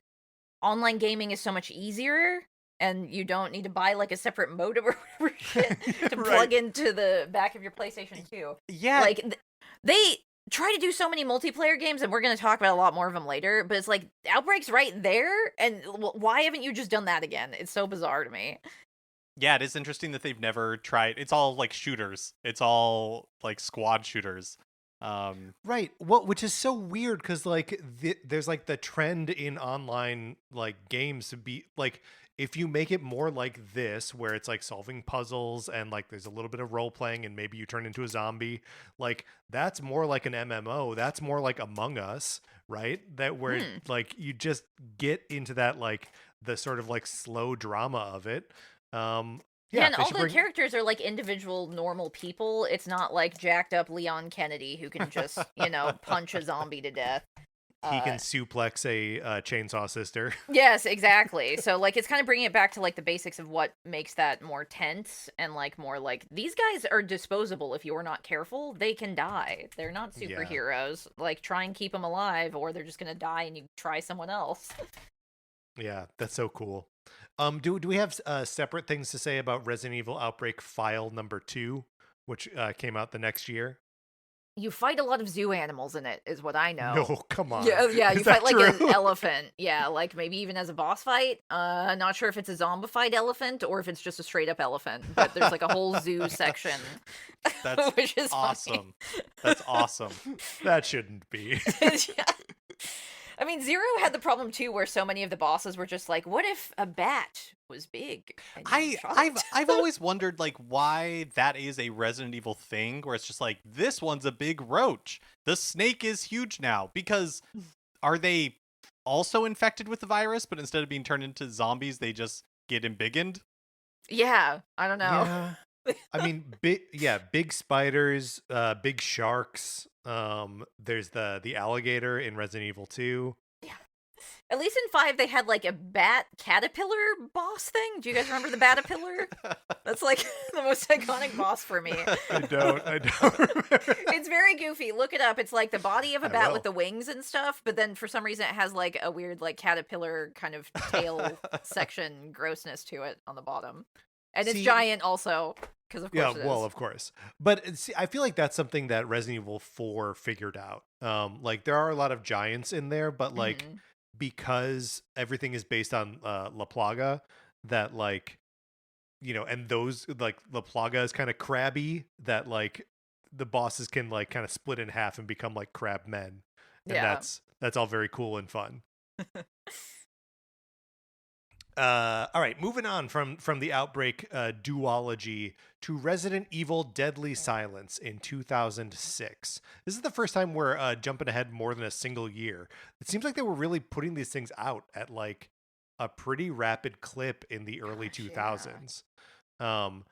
online gaming is so much easier and you don't need to buy like a separate modem or whatever shit to plug into the back of your PlayStation 2. Yeah. Like they try to do so many multiplayer games, and we're going to talk about a lot more of them later, but it's like Outbreak's right there, and why haven't you just done that again? It's so bizarre to me. Yeah, it is interesting that they've never tried. It's all like shooters. It's all like squad shooters. Right. Well, which is so weird because like there's like the trend in online like games to be like, if you make it more like this, where it's like solving puzzles and like there's a little bit of role playing and maybe you turn into a zombie, like that's more like an MMO. That's more like Among Us, right? That where like you just get into that like the sort of like slow drama of it. Yeah, and all the characters are like individual normal people. It's not like jacked up Leon Kennedy who can just, punch a zombie to death. He can suplex a chainsaw sister. Yes, exactly. So like it's kind of bringing it back to like the basics of what makes that more tense, and like more like these guys are disposable. If you're not careful, they can die. They're not superheroes. Yeah. Like try and keep them alive, or they're just going to die and you try someone else. Yeah, that's so cool. Do we have separate things to say about Resident Evil Outbreak File number 2, which came out the next year? You fight a lot of zoo animals in it, is what I know. No, come on. Yeah, you fight like an elephant. Yeah, like maybe even as a boss fight. Not sure if it's a zombified elephant or if it's just a straight up elephant, but there's like a whole zoo section. That's which is awesome. Funny. That's awesome. That shouldn't be. Yeah. I mean, 0 had the problem too, where so many of the bosses were just like, "What if a bat was big?" I've always wondered like why that is a Resident Evil thing, where it's just like this one's a big roach. The snake is huge now, because are they also infected with the virus, but instead of being turned into zombies, they just get embiggened? Yeah, I don't know. Yeah. I mean, big spiders, big sharks. There's the alligator in Resident Evil 2. At least in 5, they had like a bat caterpillar boss thing. Do you guys remember the Batapillar? That's like the most iconic boss for me. I don't remember. It's very goofy. Look it up. It's like the body of a bat with the wings and stuff, but then for some reason it has like a weird like caterpillar kind of tail section grossness to it on the bottom. And it's giant also, because of course it is. Well, of course. But see, I feel like that's something that Resident Evil 4 figured out. Like there are a lot of giants in there, but like because everything is based on La Plaga, that like, you know, and those like La Plaga is kind of crabby, that like the bosses can like kind of split in half and become like crab men. And that's all very cool and fun. All right, moving on from the Outbreak duology to Resident Evil Deadly Silence in 2006. This is the first time we're jumping ahead more than a single year. It seems like they were really putting these things out at like a pretty rapid clip in the early 2000s. And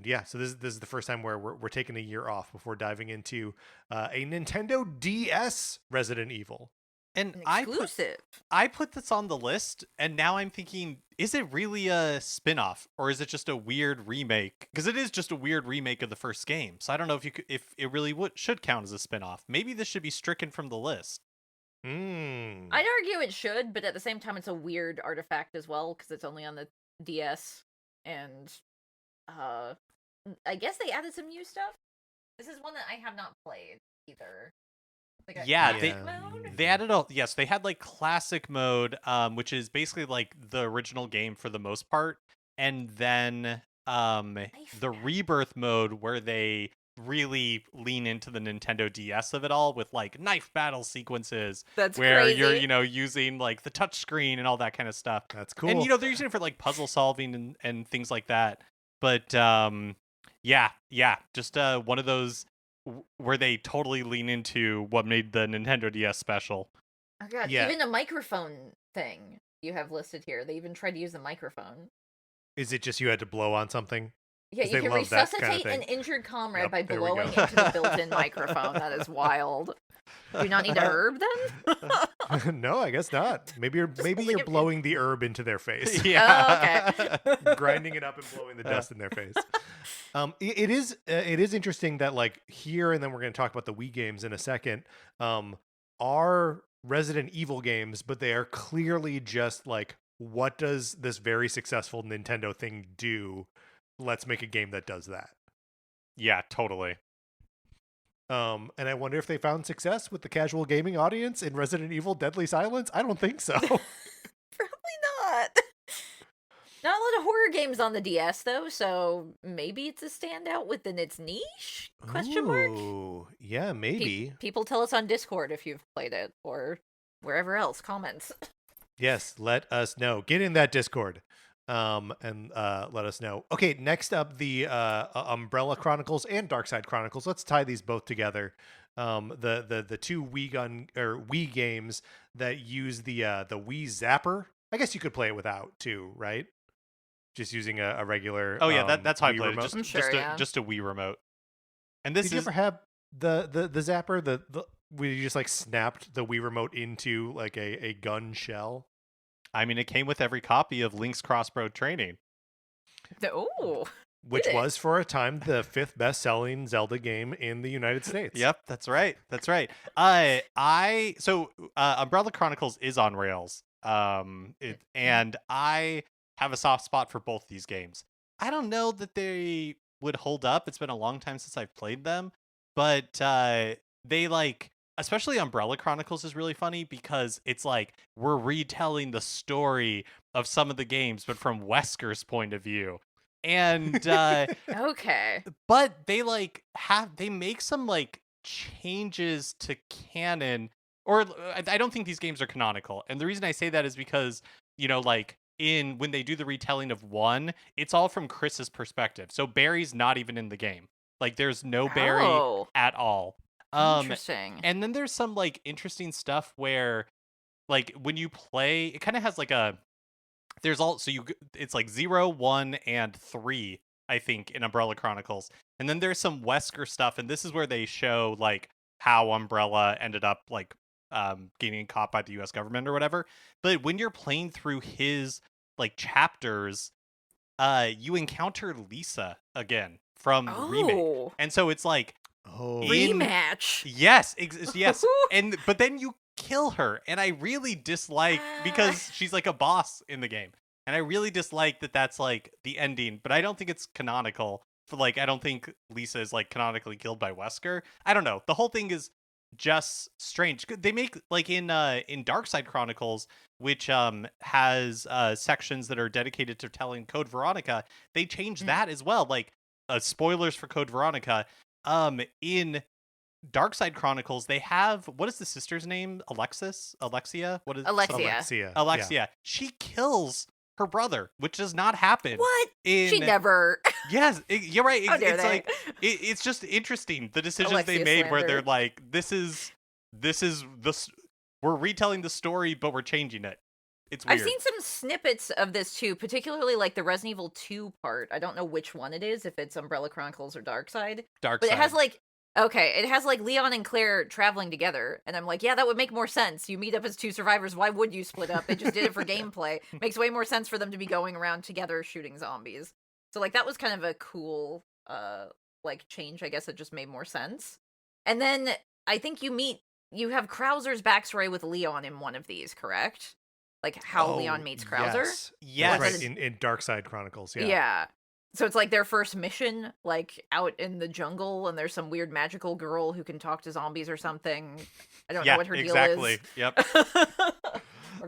yeah, so this is the first time where we're taking a year off before diving into a Nintendo DS Resident Evil. And exclusive. I put this on the list, and now I'm thinking, is it really a spin-off, or is it just a weird remake? Because it is just a weird remake of the first game. So I don't know if it really should count as a spin-off. Maybe this should be stricken from the list. I'd argue it should, but at the same time, it's a weird artifact as well, because it's only on the DS, and I guess they added some new stuff. This is one that I have not played either. Like they added they had like classic mode, which is basically like the original game for the most part, and then the rebirth mode where they really lean into the Nintendo DS of it all with like knife battle sequences. That's where crazy. you're using like the touch screen and all that kind of stuff. That's cool. And they're using it for like puzzle solving and things like that. But just one of those where they totally lean into what made the Nintendo DS special. Oh god, even a microphone thing you have listed here. They even tried to use the microphone. Is it just you had to blow on something? Yeah, you can resuscitate an injured comrade by blowing into the built-in microphone. That is wild. Do you not need a herb then? No, I guess not. Maybe you're blowing the herb into their face. Yeah. Oh, okay. Grinding it up and blowing the dust in their face. It is interesting that like here, and then we're going to talk about the Wii games in a second, are Resident Evil games, but they are clearly just like, what does this very successful Nintendo thing do? Let's make a game that does that. Yeah, totally. And I wonder if they found success with the casual gaming audience in Resident Evil Deadly Silence. I don't think so. Probably not. Not a lot of horror games on the DS though, so maybe it's a standout within its niche? Question mark? Ooh, yeah, maybe. People tell us on Discord if you've played it or wherever else. Comments. Yes, let us know. Get in that Discord. And let us know. Okay, next up, the Umbrella Chronicles and Darkside Chronicles. Let's tie these both together. The two Wii games that use the Wii Zapper. I guess you could play it without too, right? Just using a regular. Oh yeah, that's how I played remote. it. Just a Wii remote. And this Did you ever have the Zapper? The where you just like snapped the Wii remote into like a gun shell? I mean, it came with every copy of Link's Crossbow Training. Oh. Which was, for a time, the 5th best-selling Zelda game in the United States. Yep, that's right. Umbrella Chronicles is on rails. And I have a soft spot for both these games. I don't know that they would hold up. It's been a long time since I've played them. But they like... Especially Umbrella Chronicles is really funny because it's like we're retelling the story of some of the games, but from Wesker's point of view. And okay. But they like they make some like changes to canon, or I don't think these games are canonical. And the reason I say that is because, like when they do the retelling of 1, it's all from Chris's perspective. So Barry's not even in the game. Like there's no Barry at all. Interesting. And then there's some like interesting stuff where like when you play, it kind of has like it's like 0, 1, and 3 I think, in Umbrella Chronicles. And then there's some Wesker stuff, and this is where they show like how Umbrella ended up like getting caught by the US government or whatever. But when you're playing through his like chapters, you encounter Lisa again from the remake. And so it's like rematch. Yes, yes. But then you kill her, and I really dislike, because she's like a boss in the game, and I really dislike that that's like the ending, but I don't think it's canonical. For like, I don't think Lisa is like canonically killed by Wesker. I don't know. The whole thing is just strange. They make like in Darkside Chronicles, which has sections that are dedicated to telling Code Veronica, they changed that as well. Like spoilers for Code Veronica. In Darkside Chronicles, they have, what is the sister's name? Alexia? What is Alexia? Yeah. She kills her brother, which does not happen. What? She never. Yes, you're right. How dare it's they? like it's just interesting the decisions Alexia they made slander. where they're like, this is we're retelling the story, but we're changing it. It's weird. I've seen some snippets of this too, particularly like the Resident Evil 2 part. I don't know which one it is, if it's Umbrella Chronicles or Darkside. But it has like, it has like Leon and Claire traveling together, and I'm like, yeah, that would make more sense. You meet up as two survivors. Why would you split up? They just did it for gameplay. Makes way more sense for them to be going around together shooting zombies. So like that was kind of a cool like change. I guess it just made more sense. And then I think you have Krauser's backstory with Leon in one of these, correct? Like how Leon meets Krauser? Yes. Right, in Darkside Chronicles, yeah. Yeah. So it's like their first mission, like out in the jungle, and there's some weird magical girl who can talk to zombies or something. I don't know what her deal is. Yep.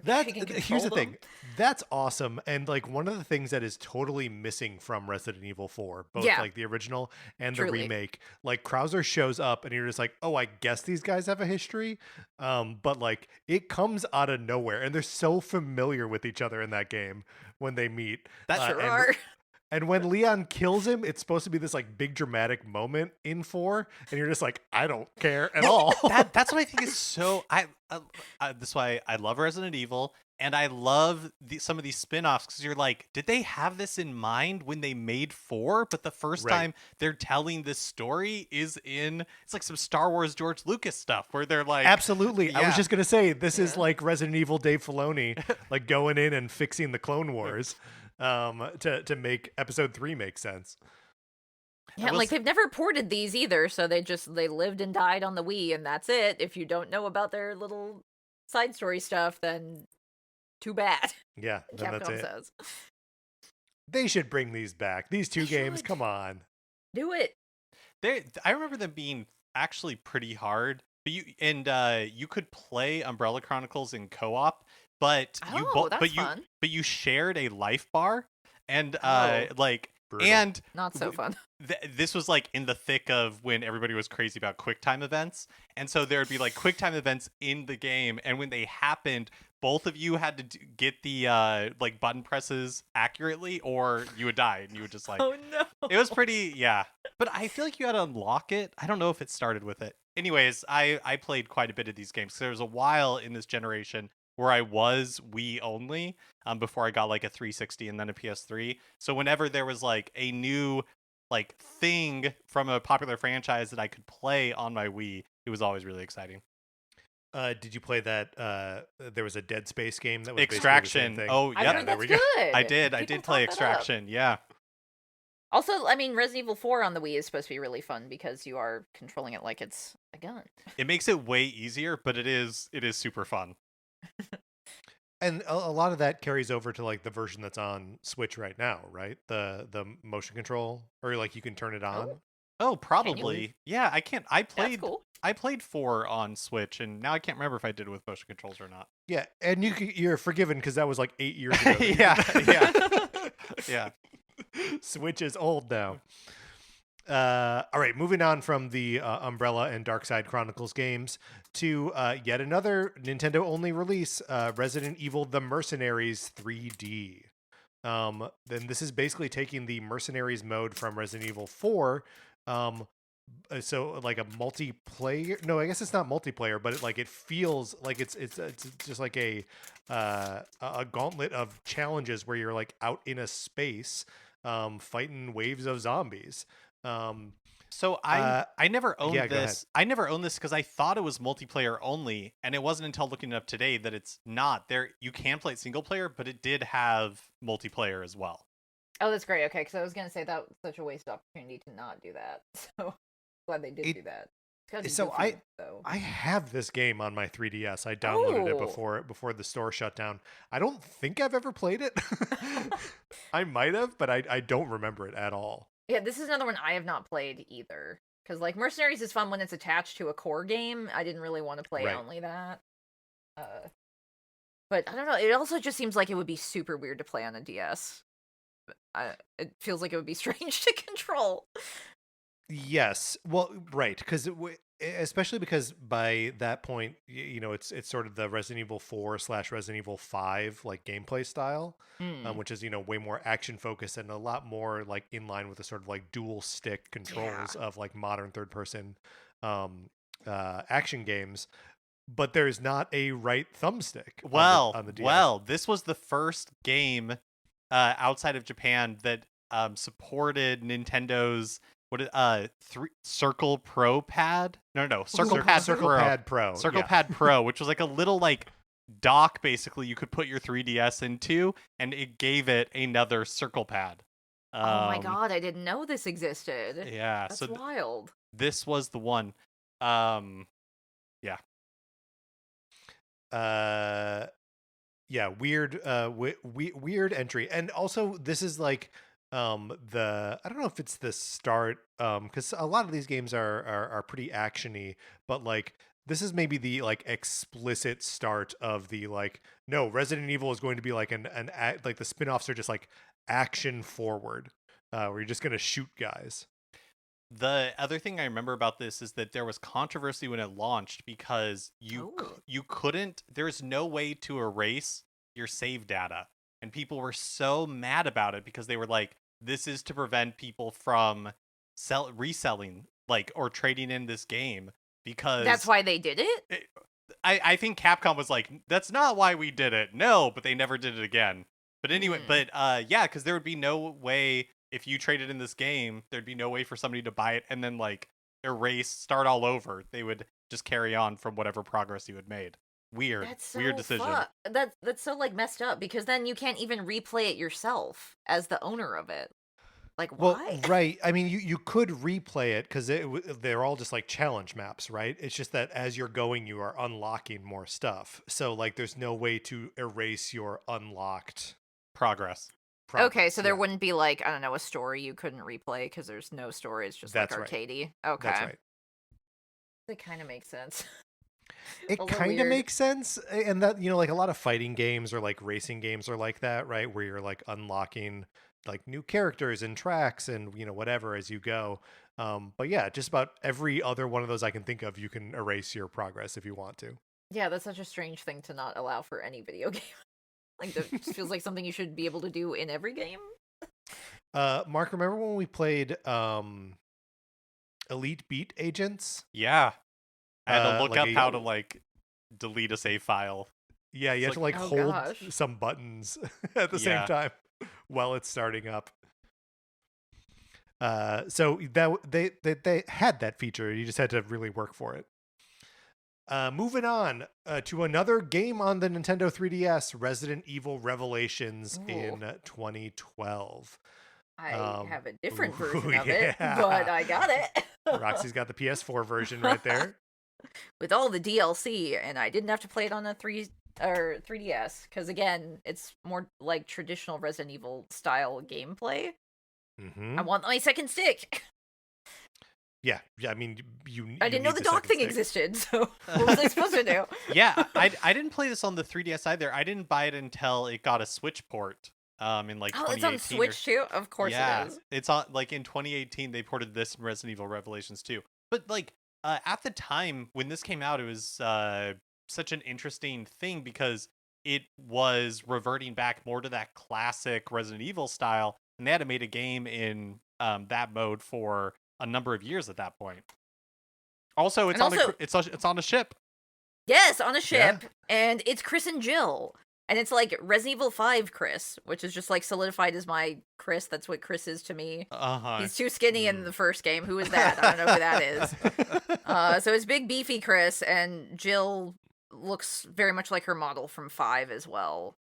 Here's the thing. That's awesome. And like one of the things that is totally missing from Resident Evil 4, both like the original and the remake, like Krauser shows up and you're just like, oh, I guess these guys have a history. But like it comes out of nowhere, and they're so familiar with each other in that game when they meet. That's sure. And when Leon kills him, it's supposed to be this like big dramatic moment in 4, and you're just like, I don't care at all. That's what I think is so. That's why I love Resident Evil, and I love some of these spin-offs, because you're like, did they have this in mind when they made 4? But the first time they're telling this story is it's like some Star Wars George Lucas stuff where they're like, absolutely. Yeah. I was just gonna say this is like Resident Evil Dave Filoni, like going in and fixing the Clone Wars. To make episode 3 make sense. Yeah, like they've never ported these either, so they lived and died on the Wii, and that's it. If you don't know about their little side story stuff, then too bad. Yeah, then Capcom that's it. says. They should bring these back. These two games, come on. Do it. I remember them being actually pretty hard. But you could play Umbrella Chronicles in co-op. But you shared a life bar, and Brutal. And not so fun. This was like in the thick of when everybody was crazy about QuickTime events, and so there would be like QuickTime events in the game, and when they happened, both of you had to get the like button presses accurately, or you would die, and you would just like, oh no, it was pretty But I feel like you had to unlock it. I don't know if it started with it. Anyways, I played quite a bit of these games. So there was a while in this generation where I was Wii only before I got like a 360 and then a PS3. So whenever there was like a new like thing from a popular franchise that I could play on my Wii, it was always really exciting. Did you play that? There was a Dead Space game that was Extraction. Oh yeah, there we go. I did play Extraction. Yeah. Also, I mean, Resident Evil 4 on the Wii is supposed to be really fun because you are controlling it like it's a gun. It makes it way easier, but it is super fun. And a lot of that carries over to like the version that's on Switch right now, right? The motion control, or like you can turn it on. Oh, probably. Yeah, I can't. I That's cool. played 4 on Switch, and now I can't remember if I did it with motion controls or not. Yeah, and you're forgiven because that was like 8 years ago. Yeah. Switch is old now. All right, moving on from the Umbrella and Darkside Chronicles games to yet another Nintendo-only release, Resident Evil: The Mercenaries 3D. Then this is basically taking the Mercenaries mode from Resident Evil 4. So like a multiplayer. No, I guess it's not multiplayer, but it feels like it's just like a gauntlet of challenges where you're like out in a space. fighting waves of zombies. So I never owned this. I never owned this because I thought it was multiplayer only, and it wasn't until looking it up today that it's not. There you can play it single player, but it did have multiplayer as well. Oh, that's great. Okay, because I was gonna say that was such a wasted opportunity to not do that. So glad they did do that. So I have this game on my 3DS. I downloaded it before the store shut down. I don't think I've ever played it. I might have, but I don't remember it at all. Yeah, this is another one I have not played either. Because, like, Mercenaries is fun when it's attached to a core game. I didn't really want to play only that. But, I don't know, it also just seems like it would be super weird to play on a DS. It feels like it would be strange to control. Yes. Well, right, because especially because by that point, it's sort of the Resident Evil 4 / Resident Evil 5 like gameplay style, which is way more action focused and a lot more like in line with the sort of like dual stick controls of like modern third person action games. But there's not a right thumbstick. On the DS. Well, this was the first game outside of Japan that supported Nintendo's Circle Pro Pad? No, Circle Pad Pro. Circle Pad Pro, which was like a little like dock basically you could put your 3DS into, and it gave it another Circle Pad. Oh my god, I didn't know this existed. Yeah, that's wild. This was the one. Weird entry. And also this is like I don't know if it's the start, because a lot of these games are pretty actiony, but like this is maybe the like explicit start of the like, no, Resident Evil is going to be like like the spin-offs are just like action forward, where you're just gonna shoot guys. The other thing I remember about this is that there was controversy when it launched because you couldn't, there's no way to erase your save data. And people were so mad about it because they were like, this is to prevent people from reselling like or trading in this game, because that's why they did it. I think Capcom was like, that's not why we did it. No, but they never did it again. But anyway, because there would be no way, if you traded in this game, there'd be no way for somebody to buy it and then like start all over. They would just carry on from whatever progress you had made. Weird decision. That's so like messed up, because then you can't even replay it yourself as the owner of it. Like, why? Well, right. I mean, you could replay it because they're all just like challenge maps, right? It's just that as you're going, you are unlocking more stuff. So like, there's no way to erase your unlocked progress. Okay, so there wouldn't be like, I don't know, a story you couldn't replay because there's no story. It's just like arcadey. Right. Okay, that's right. That kind of makes sense. It kind of makes sense, and that like a lot of fighting games or like racing games are like that, right? Where you're like unlocking like new characters and tracks and whatever as you go. But yeah, just about every other one of those I can think of, you can erase your progress if you want to. Yeah, that's such a strange thing to not allow for any video game. Like, that just feels like something you should be able to do in every game. Mark, remember when we played Elite Beat Agents? Yeah. I had to look up how to like delete a save file. Yeah, you have to like hold some buttons at the same time while it's starting up. So that they had that feature. You just had to really work for it. Moving on to another game on the Nintendo 3DS, Resident Evil Revelations in 2012. I have a different version of it, but I got it. Roxy's got the PS4 version right there. With all the DLC, and I didn't have to play it on a 3DS, because again, it's more like traditional Resident Evil style gameplay. Mm-hmm. I want my second stick. Yeah. I mean, I didn't know the dock thing existed, so what was I supposed to do? Yeah, I didn't play this on the 3DS either. I didn't buy it until it got a Switch port. In like 2018. It's on Switch too? Of course it is. It's on, like, in 2018 they ported this in Resident Evil Revelations 2. But like at the time when this came out, it was such an interesting thing because it was reverting back more to that classic Resident Evil style, and they had made a game in that mode for a number of years at that point. Also, it's on a ship. Yes, on a ship, and it's Chris and Jill. And it's like Resident Evil 5 Chris, which is just like solidified as my Chris. That's what Chris is to me. He's too skinny in the first game. Who is that? I don't know who that is. So it's big beefy Chris, and Jill looks very much like her model from 5 as well.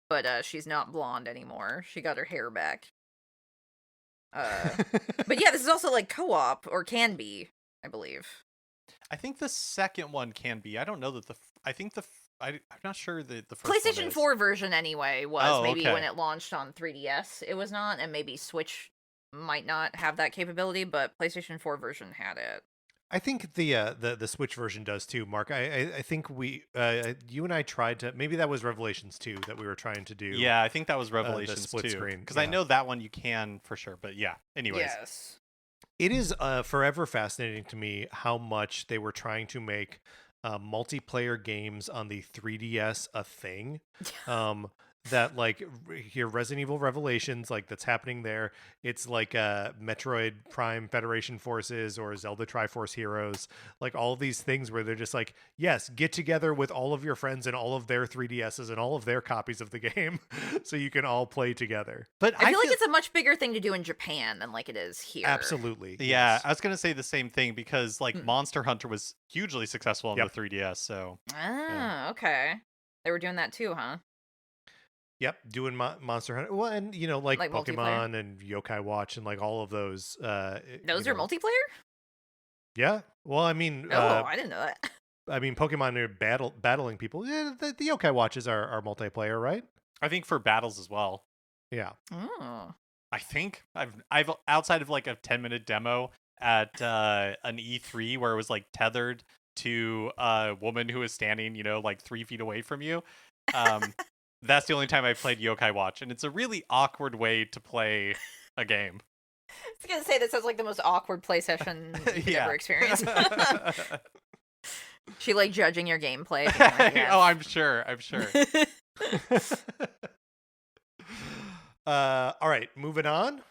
But she's not blonde anymore. She got her hair back. But yeah, this is also like co-op, or can be, I believe. I think the second one can be. I don't know that I'm not sure that the first PlayStation one is. 4 version anyway was maybe when it launched on 3DS. It was not, and maybe Switch might not have that capability, but PlayStation 4 version had it. I think the Switch version does too, Mark. I think you and I tried to, maybe that was Revelations 2 that we were trying to do. Yeah, I think that was Revelations the split 2. screen. Because I know that one you can for sure, but yeah. Anyways. Yes. It is forever fascinating to me how much they were trying to make multiplayer games on the 3DS a thing. That like here Resident Evil Revelations, like that's happening there. It's like Metroid Prime Federation Forces or Zelda Triforce Heroes, like all of these things where they're just like, yes, get together with all of your friends and all of their 3DSs and all of their copies of the game so you can all play together. But I feel like it's a much bigger thing to do in Japan than like it is here. Absolutely. Yeah, yes. I was gonna say the same thing because like Monster Hunter was hugely successful on the 3DS. So okay, they were doing that too, huh? Yep, doing Monster Hunter. Well, and like Pokemon and Yokai Watch and like all of those. Those are multiplayer? Yeah. Well, I mean, I didn't know that. I mean, Pokemon are battling people. Yeah, the Yokai Watches are multiplayer, right? I think for battles as well. Yeah. Oh. I think I've outside of like a 10-minute demo at an E3 where it was like tethered to a woman who was standing, like 3 feet away from you. That's the only time I've played Yokai Watch, and it's a really awkward way to play a game. I was gonna say that sounds like the most awkward play session you've ever experienced. She like judging your gameplay. Like, yes. Oh, I'm sure. All right, moving on.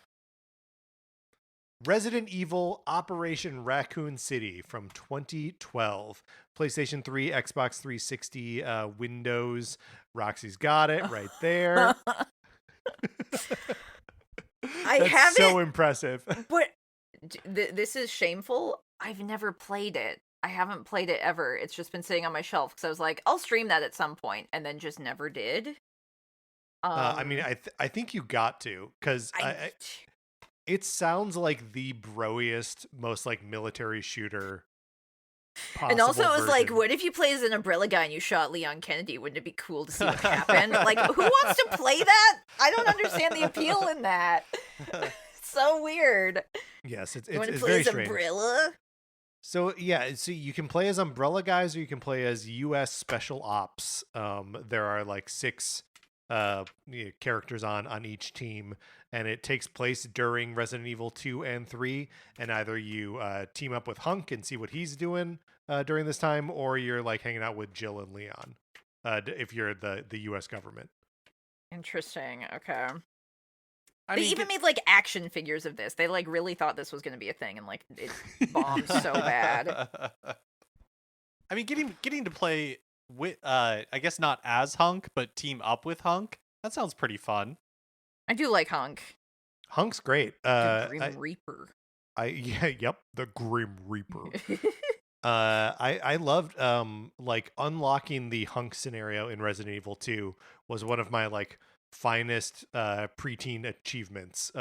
Resident Evil Operation Raccoon City from 2012. PlayStation 3, Xbox 360, Windows. Roxy's got it right there. That's so impressive. But this is shameful. I've never played it. I haven't played it ever. It's just been sitting on my shelf because I was like, I'll stream that at some point, and then just never did. I mean, I think you got to, because it sounds like the broiest, most like military shooter possible. And also, it was version. like, what if you play as an umbrella guy and you shot Leon Kennedy? Wouldn't it be cool to see what happened? Like, who wants to play that? I don't understand the appeal in that. It's so weird. Yes, it's play very as strange. Umbrella? So yeah, so you can play as umbrella guys, or you can play as U.S. Special Ops. There are like 6 characters on each team, and it takes place during Resident Evil 2 and 3, and either you team up with Hunk and see what he's doing during this time, or you're like hanging out with Jill and Leon if you're the US government. Interesting. Okay. They even made like action figures of this. They like really thought this was going to be a thing, and like it bombed so bad. I mean, getting to play with I guess not as Hunk, but team up with Hunk. That sounds pretty fun. I do like Hunk. Hunk's great. The Grim Reaper. The Grim Reaper. I loved like unlocking the Hunk scenario in Resident Evil 2 was one of my like finest preteen achievements.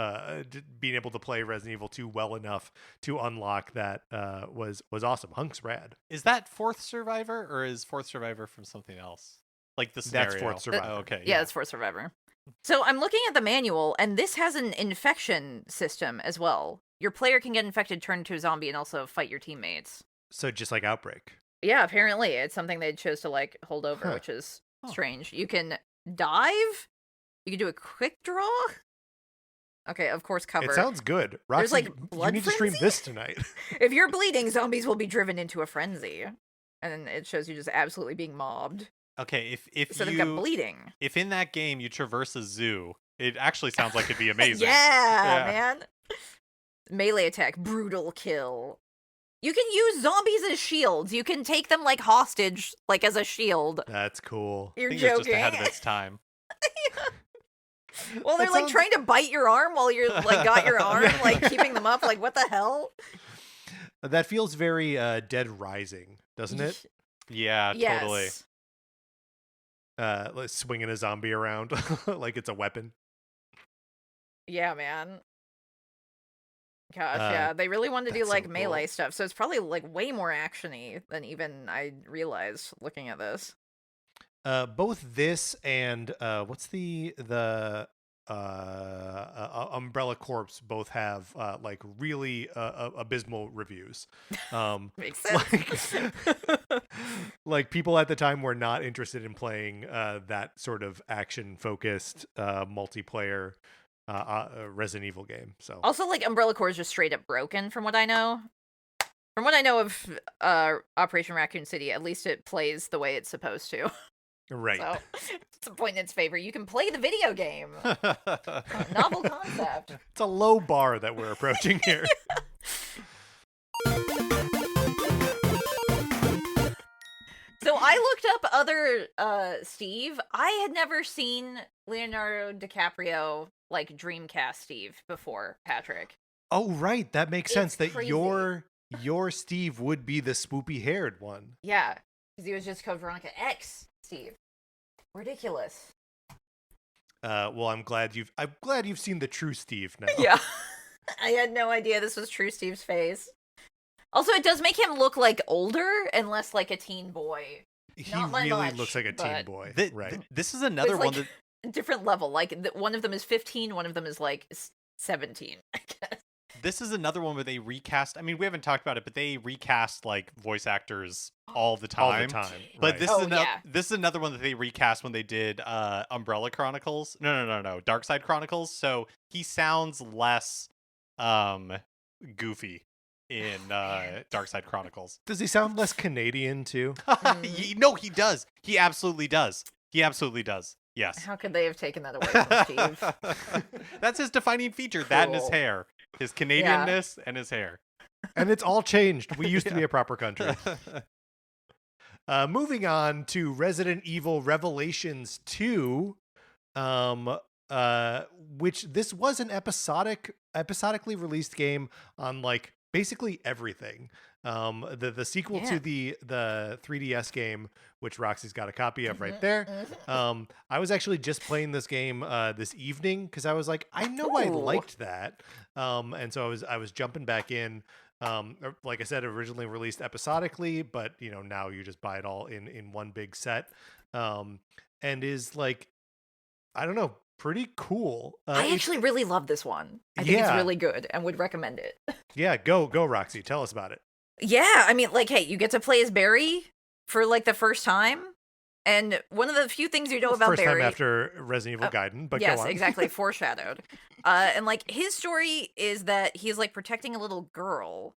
Being able to play Resident Evil 2 well enough to unlock that was awesome. Hunk's rad. Is that 4th Survivor, or is 4th Survivor from something else? Like the scenario? That's 4th Survivor. Okay. Yeah, it's 4th Survivor. So I'm looking at the manual, and this has an infection system as well. Your player can get infected, turn into a zombie, and also fight your teammates. So just like Outbreak. Yeah, apparently it's something they chose to like hold over, which is strange. You can dive. You can do a quick draw. Okay, of course, cover. It sounds good. Roxy, there's like blood you need frenzy? to stream this tonight. If you're bleeding, zombies will be driven into a frenzy, and it shows you just absolutely being mobbed. Okay, if they've got bleeding. If in that game you traverse a zoo, it actually sounds like it'd be amazing. yeah, man. Melee attack, brutal kill. You can use zombies as shields. You can take them like hostage, like as a shield. That's cool. You're I think joking. It's just ahead of its time. Well, they're like trying to bite your arm while you're like got your arm, like keeping them up. Like, what the hell? That feels very Dead Rising, doesn't it? Yeah, yes. totally. Like swinging a zombie around like it's a weapon. Yeah, man. Gosh, yeah. They really wanted to do like melee stuff, so it's probably like way more actiony than even I realized looking at this. Both this and what's the Umbrella Corps both have like really abysmal reviews. Makes sense. Like people at the time were not interested in playing that sort of action focused multiplayer Resident Evil game. So also, like, Umbrella Corps is just straight up broken from what I know. From what I know of Operation Raccoon City, at least it plays the way it's supposed to. Right. So it's a point in its favor. You can play the video game. Novel concept. It's a low bar that we're approaching here. So I looked up other Steve. I had never seen Leonardo DiCaprio like Dreamcast Steve before, Patrick. Oh, right. That makes sense. That crazy. your Steve would be the swoopy haired one. Yeah, because he was just Code Veronica X Steve. Ridiculous. Well, I'm glad you've seen the true Steve now. Yeah. I had no idea this was true Steve's face. Also, it does make him look like older and less like a teen boy. He Not by really much, looks like a teen boy. Right. This is another one like that different level. Like one of them is 15, one of them is like 17, I guess. This is another one where they recast. I mean, we haven't talked about it, but they recast like voice actors all the time. All the time. But right. this is another one that they recast when they did Umbrella Chronicles. No, Dark Side Chronicles. So he sounds less goofy in Dark Side Chronicles. Does he sound less Canadian too? No, he does. He absolutely does. Yes. How could they have taken that away from Steve? That's his defining feature. That and his hair. His Canadianness and his hair. And it's all changed. We used to be a proper country. Moving on to Resident Evil Revelations 2, which this was an episodically released game on like basically everything. The sequel to the 3DS game, which Roxy's got a copy of right there. I was actually just playing this game this evening because I was like, I know I liked that, and so I was jumping back in. Like I said, originally released episodically, but now you just buy it all in one big set, and is like, I don't know, pretty cool. I actually really love this one. I think it's really good and would recommend it. Yeah, go Roxy, tell us about it. Yeah, I mean, like, hey, you get to play as Barry for like the first time, and one of the few things you know about first Barry time after Resident Evil Gaiden, but yes, go on. exactly, foreshadowed. And like his story is that he's like protecting a little girl,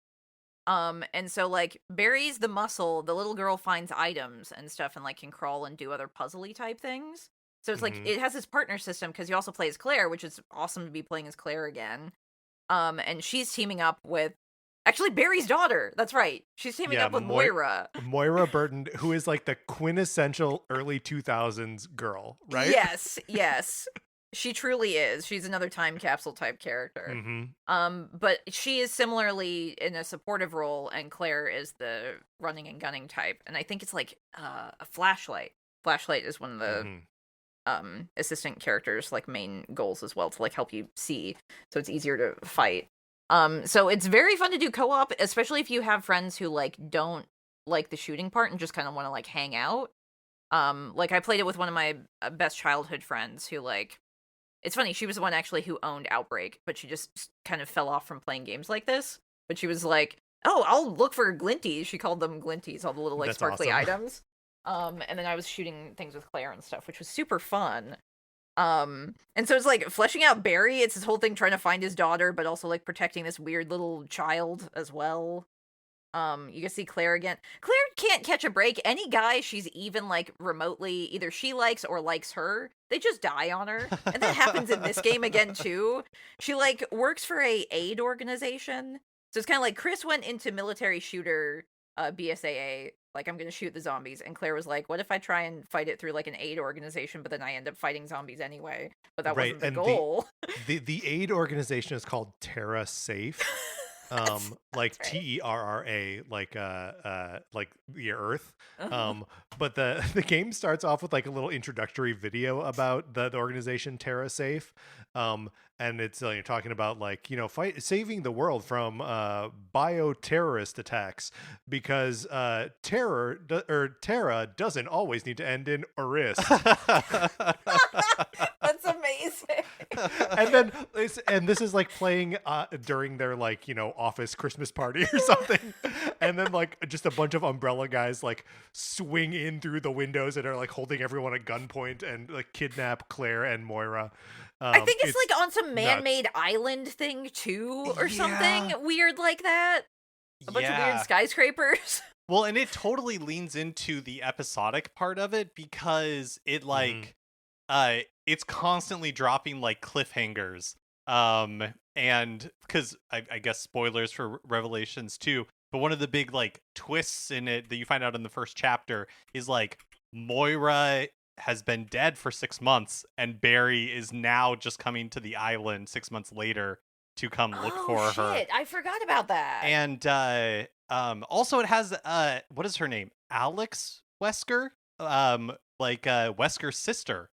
and so like Barry's the muscle. The little girl finds items and stuff, and like can crawl and do other puzzly type things. So it's like it has this partner system because you also play as Claire, which is awesome to be playing as Claire again. And she's teaming up with. Actually, Barry's daughter. That's right. She's teaming up with Moira. Moira Burton, who is like the quintessential early 2000s girl, right? Yes. She truly is. She's another time capsule type character. But she is similarly in a supportive role, and Claire is the running and gunning type. And I think it's like a flashlight. Flashlight is one of the assistant characters' like main goals as well, to like help you see, so it's easier to fight. So it's very fun to do co-op, especially if you have friends who like don't like the shooting part and just kind of want to like hang out. Like I played it with one of my best childhood friends who like, it's funny, she was the one actually who owned Outbreak, but she just kind of fell off from playing games like this. But she was like, oh, I'll look for glinties. She called them glinties, all the little like That's sparkly awesome. items. And then I was shooting things with Claire and stuff, which was super fun. And so it's like fleshing out Barry. It's this whole thing trying to find his daughter, but also like protecting this weird little child as well. You can see Claire again. Claire can't catch a break. Any guy she's even like remotely either she likes or likes her, they just die on her. And that happens in this game again too. She like works for a aid organization So it's kind of like Chris went into military shooter BSAA, like, I'm going to shoot the zombies. And Claire was like, what if I try and fight it through, like, an aid organization, but then I end up fighting zombies anyway? But that wasn't the goal. The aid organization is called Terra Safe. Like right. TERRA, like the Earth. But the game starts off with like a little introductory video about the organization Terra Safe. And it's you're talking about like, you know, saving the world from bioterrorist attacks, because Terra doesn't always need to end in Oris. That's amazing. And this is like playing during their like, you know, office Christmas party or something. And then like just a bunch of umbrella guys like swing in through the windows and are like holding everyone at gunpoint and like kidnap Claire and Moira. I think it's like on some man-made island thing too, or something weird like that. A bunch of weird skyscrapers. Well, and it totally leans into the episodic part of it, because it like it's constantly dropping like cliffhangers. And because I guess spoilers for Revelations 2, but one of the big like twists in it that you find out in the first chapter is like Moira has been dead for 6 months, and Barry is now just coming to the island 6 months later to come look for her. I forgot about that. And also it has what is her name? Alex Wesker? Wesker's sister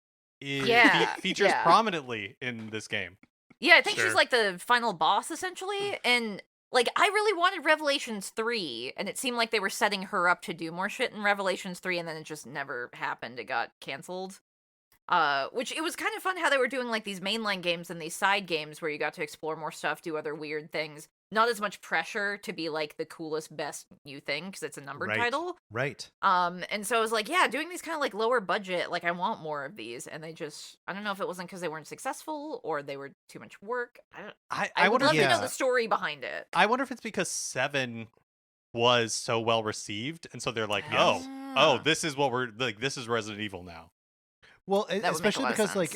features prominently in this game. Yeah, I think she's like the final boss essentially, and like, I really wanted Revelations 3, and it seemed like they were setting her up to do more shit in Revelations 3, and then it just never happened. It got canceled. Which, it was kind of fun how they were doing, like, these mainline games and these side games where you got to explore more stuff, do other weird things. Not as much pressure to be, like, the coolest, best new thing, because it's a numbered title. Right. And so I was like, yeah, doing these kind of, like, lower budget, like, I want more of these. And they just, I don't know if it wasn't because they weren't successful, or they were too much work. I would love to know the story behind it. I wonder if it's because 7 was so well received, and so they're like, this is what we're, like, this is Resident Evil now. Well, especially because like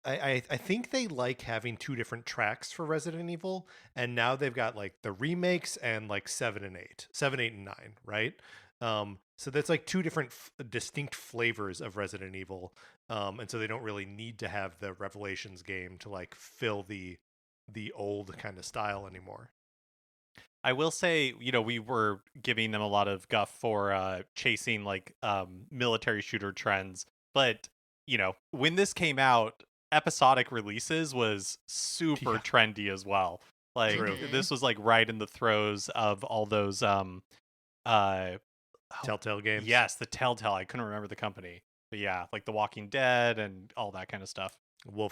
I think they like having 2 different tracks for Resident Evil, and now they've got like the remakes and like 7 and 8, 7, 8, and 9, right? So that's like 2 different distinct flavors of Resident Evil, and so they don't really need to have the Revelations game to like fill the old kind of style anymore. I will say, you know, we were giving them a lot of guff for chasing like military shooter trends, but you know, when this came out, episodic releases was super trendy as well. Like this was like right in the throes of all those Telltale games. Yes, the Telltale. I couldn't remember the company. But yeah, like The Walking Dead and all that kind of stuff.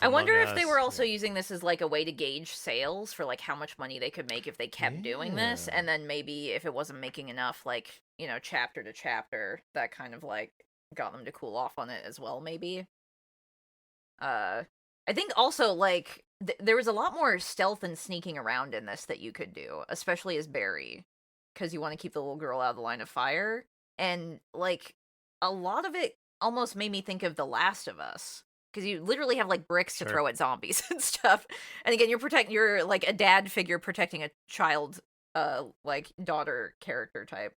I wonder if they were also using this as like a way to gauge sales for like how much money they could make if they kept doing this, and then maybe if it wasn't making enough, like, you know, chapter to chapter, that kind of like got them to cool off on it as well, maybe. I think also like there was a lot more stealth and sneaking around in this that you could do, especially as Barry, because you want to keep the little girl out of the line of fire, and like a lot of it almost made me think of The Last of Us. Because you literally have, like, bricks to throw at zombies and stuff. And again, you're, like, a dad figure protecting a child, like, daughter character type.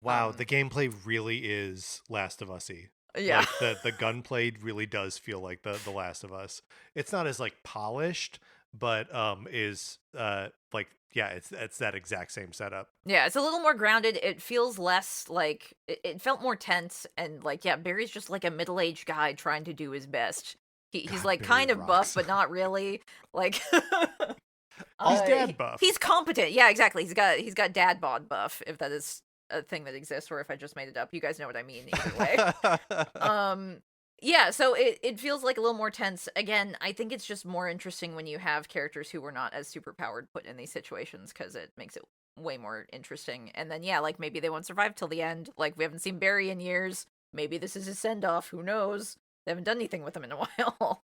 Wow, the gameplay really is Last of Us-y. Yeah. Like, the gunplay really does feel like the Last of Us. It's not as, like, polished, but is, like, yeah, it's that exact same setup. Yeah, it's a little more grounded. It feels less like it felt more tense, and like, yeah, Barry's just like a middle-aged guy trying to do his best. He's like Barry kind of buff, but not really. Like he's dad buff. He's competent. Yeah, exactly. He's got dad bod buff, if that is a thing that exists, or if I just made it up. You guys know what I mean either way. Yeah, so it feels like a little more tense. Again, I think it's just more interesting when you have characters who were not as superpowered put in these situations, because it makes it way more interesting. And then, yeah, like, maybe they won't survive till the end. Like, we haven't seen Barry in years. Maybe this is his send-off. Who knows? They haven't done anything with him in a while.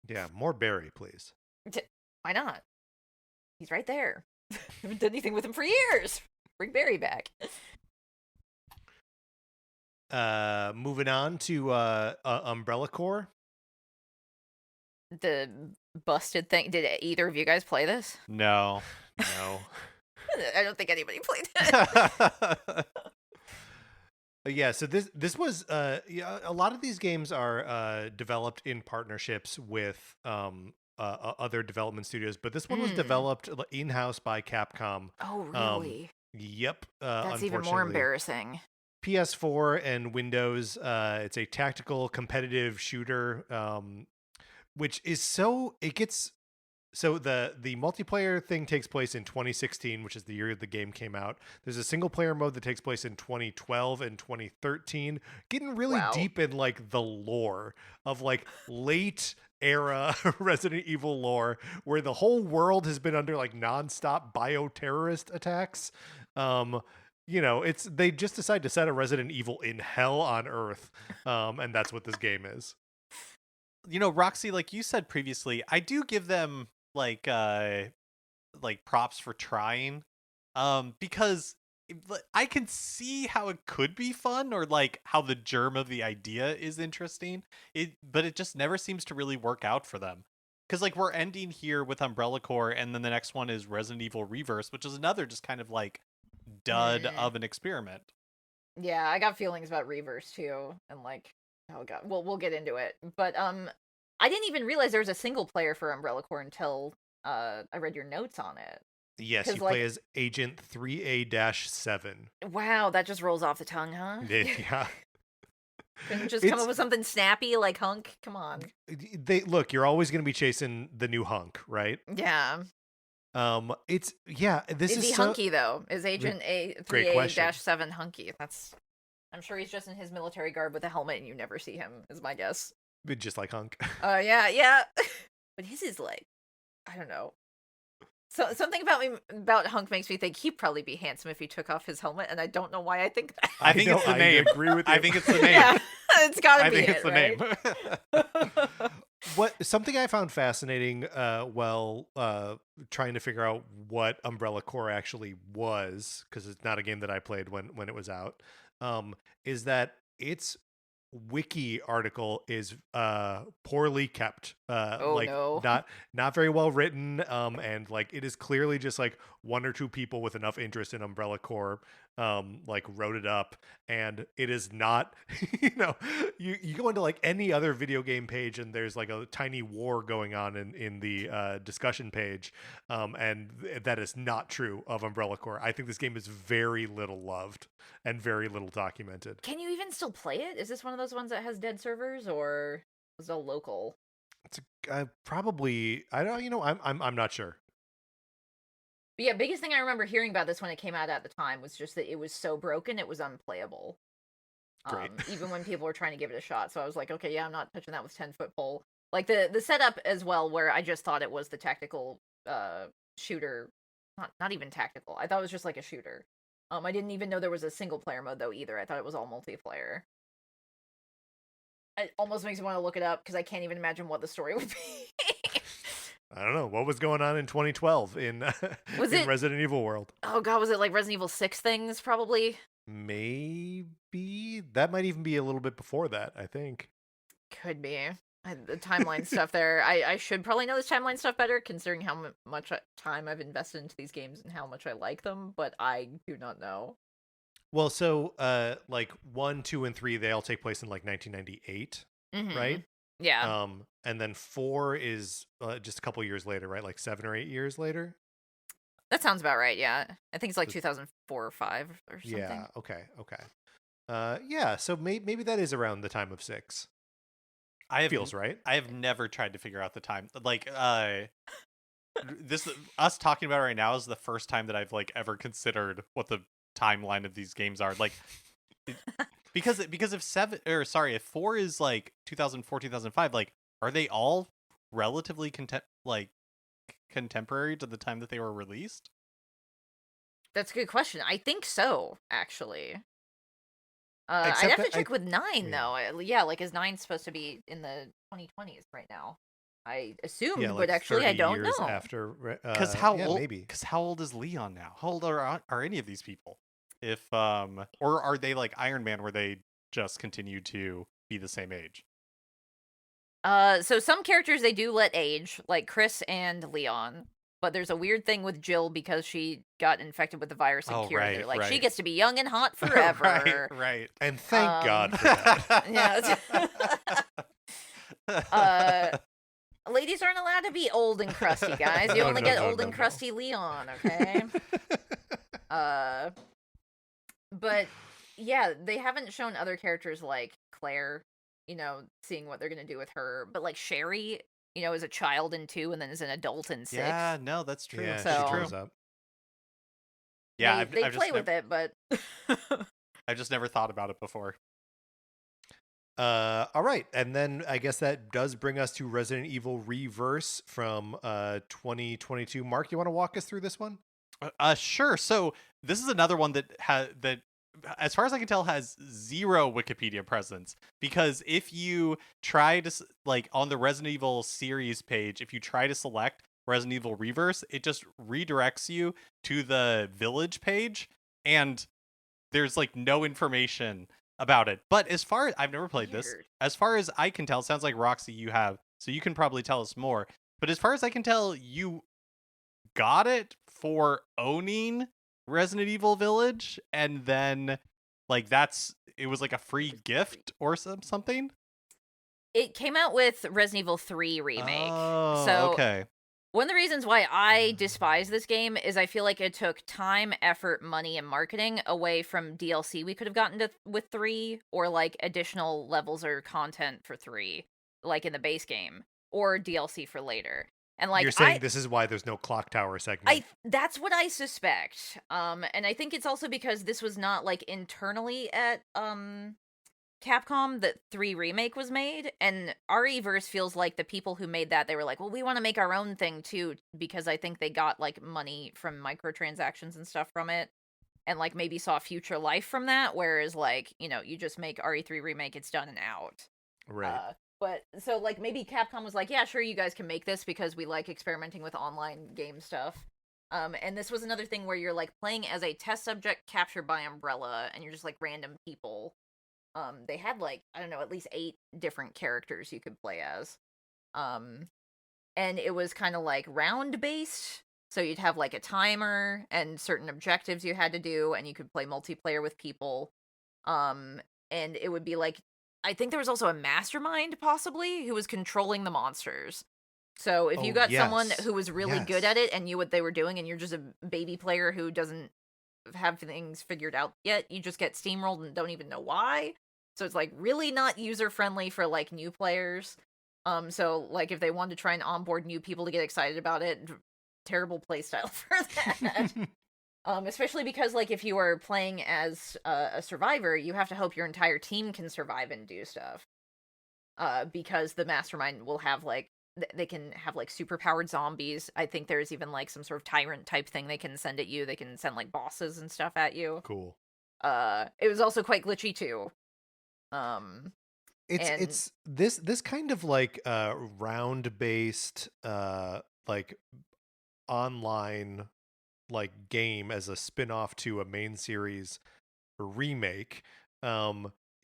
Yeah, more Barry, please. Why not? He's right there. Haven't done anything with him for years. Bring Barry back. Moving on to Umbrella Corps. The busted thing. Did either of you guys play this? No. I don't think anybody played it. Yeah, so this was yeah, a lot of these games are developed in partnerships with other development studios, but this one was developed in-house by Capcom. Oh, really? Yep. That's even more embarrassing. PS4 and Windows. It's a tactical competitive shooter, which is so the multiplayer thing takes place in 2016, which is the year the game came out. There's a single player mode that takes place in 2012 and 2013, getting really deep in like the lore of like late era Resident Evil lore, where the whole world has been under like nonstop bioterrorist attacks. They just decide to set a Resident Evil in hell on Earth, and that's what this game is. Roxy, like you said previously, I do give them like props for trying, because I can see how it could be fun, or like how the germ of the idea is interesting. But it just never seems to really work out for them. Because like we're ending here with Umbrella Corps, and then the next one is Resident Evil Reverse, which is another just kind of like dud of an experiment. Yeah, I got feelings about Reverse too, and like, oh god, we'll get into it. But I didn't even realize there was a single player for Umbrella Corps until I read your notes on it. Yes, you play as Agent 3A-7. Wow, that just rolls off the tongue, huh? Yeah. Couldn't just come up with something snappy like Hunk? Come on. You're always going to be chasing the new Hunk, right? Yeah. Is he hunky though? Is Agent 3A-7 hunky? I'm sure he's just in his military garb with a helmet and you never see him, is my guess. Just like Hunk. Yeah. But his is like, I don't know. So something about Hunk makes me think he'd probably be handsome if he took off his helmet, and I don't know why I think that. I think it's the name. I agree with you. I think it's the name. Yeah, it's gotta be I think it's the name. Something I found fascinating while trying to figure out what Umbrella Corps actually was, because it's not a game that I played when it was out, is that its wiki article is poorly kept, not very well written, and like it is clearly just like one or two people with enough interest in Umbrella Corps like wrote it up, and it is not you go into like any other video game page and there's like a tiny war going on in the discussion page, and that is not true of Umbrella Corps. I think this game is very little loved and very little documented. Can you even still play it? Is this one of those ones that has dead servers, or is it local? It's probably, I don't, I'm not sure. But yeah, biggest thing I remember hearing about this when it came out at the time was just that it was so broken it was unplayable. Great. Even when people were trying to give it a shot. So I was like, okay, yeah, I'm not touching that with 10-foot pole. Like the setup as well, where I just thought it was the tactical shooter. Not even tactical. I thought it was just like a shooter. I didn't even know there was a single player mode though either. I thought it was all multiplayer. It almost makes me want to look it up because I can't even imagine what the story would be. I don't know. What was going on in 2012 in Resident Evil world? Oh god, was it like Resident Evil 6 things probably? Maybe. That might even be a little bit before that, I think. Could be. The timeline stuff there. I should probably know this timeline stuff better, considering how much time I've invested into these games and how much I like them, but I do not know. Well, so like 1, 2, and 3, they all take place in like 1998, right? Yeah. And then 4 is just a couple years later, right? Like 7 or 8 years later. That sounds about right. Yeah, I think it's like 2004 or 5 or something. Yeah. Okay. Yeah. So maybe that is around the time of 6. Feels right. I have never tried to figure out the time. Like, this us talking about it right now is the first time that I've like ever considered what the timeline of these games are. Like, because if 4 is like 2004, 2005, like, are they all relatively contemporary to the time that they were released? That's a good question. I think so, actually. I'd have to check with 9 though. Yeah, like is 9 supposed to be in the 2020s right now? I assumed, like but actually I don't know. After, because how old is Leon now? How old are any of these people? If or are they like Iron Man, where they just continue to be the same age? So some characters they do let age, like Chris and Leon. But there's a weird thing with Jill because she got infected with the virus and cured. Right, They're like, right. she gets to be young and hot forever. Right. And thank God for that. Yeah. Ladies aren't allowed to be old and crusty, guys. You only get old and crusty Leon, okay? But yeah, they haven't shown other characters like Claire, seeing what they're gonna do with her. But like Sherry, is a child in 2 and then is an adult in 6. Yeah, no, that's true. Yeah, so, she grows up. Yeah, they play with it, but I've just never thought about it before. All right, and then I guess that does bring us to Resident Evil Reverse from 2022. Mark, you want to walk us through this one? Sure. So this is another one that as far as I can tell, has 0 Wikipedia presence, because if you try to, like, on the Resident Evil series page, if you try to select Resident Evil Reverse, it just redirects you to the village page, and there's like no information about it. But as far as I've never played this, as far as I can tell, it sounds like Roxy, you have, so you can probably tell us more. But as far as I can tell, you got it for owning Resident Evil Village, and then like it was like a free gift or something. It came out with Resident Evil 3 remake. Oh, so okay. One of the reasons why I despise this game is I feel like it took time, effort, money, and marketing away from DLC we could have gotten with 3, or like additional levels or content for 3, like in the base game, or DLC for later. And like, you're saying this is why there's no Clock Tower segment. That's what I suspect. And I think it's also because this was not like internally at Capcom that 3 remake was made, and RE-verse feels like the people who made that, they were like, well, we want to make our own thing too, because I think they got like money from microtransactions and stuff from it, and like maybe saw future life from that, whereas like, you just make RE3 remake, it's done and out. Right. But so like maybe Capcom was like, yeah, sure, you guys can make this because we like experimenting with online game stuff. And this was another thing where you're like playing as a test subject captured by Umbrella, and you're just like random people. They had like, I don't know, at least 8 different characters you could play as. And it was kind of like round based. So you'd have like a timer and certain objectives you had to do, and you could play multiplayer with people. And it would be like, I think there was also a mastermind possibly who was controlling the monsters. So if you got someone who was really good at it and knew what they were doing, and you're just a baby player who doesn't have things figured out yet, you just get steamrolled and don't even know why. So it's like really not user friendly for like new players. So like if they wanted to try and onboard new people to get excited about it, terrible playstyle for that. Especially because like if you are playing as a survivor, you have to hope your entire team can survive and do stuff. Because the mastermind will have like, they can have like super powered zombies. I think there's even like some sort of tyrant type thing they can send at you. They can send like bosses and stuff at you. Cool. It was also quite glitchy too. It's this kind of like round based like online like game as a spin-off to a main series remake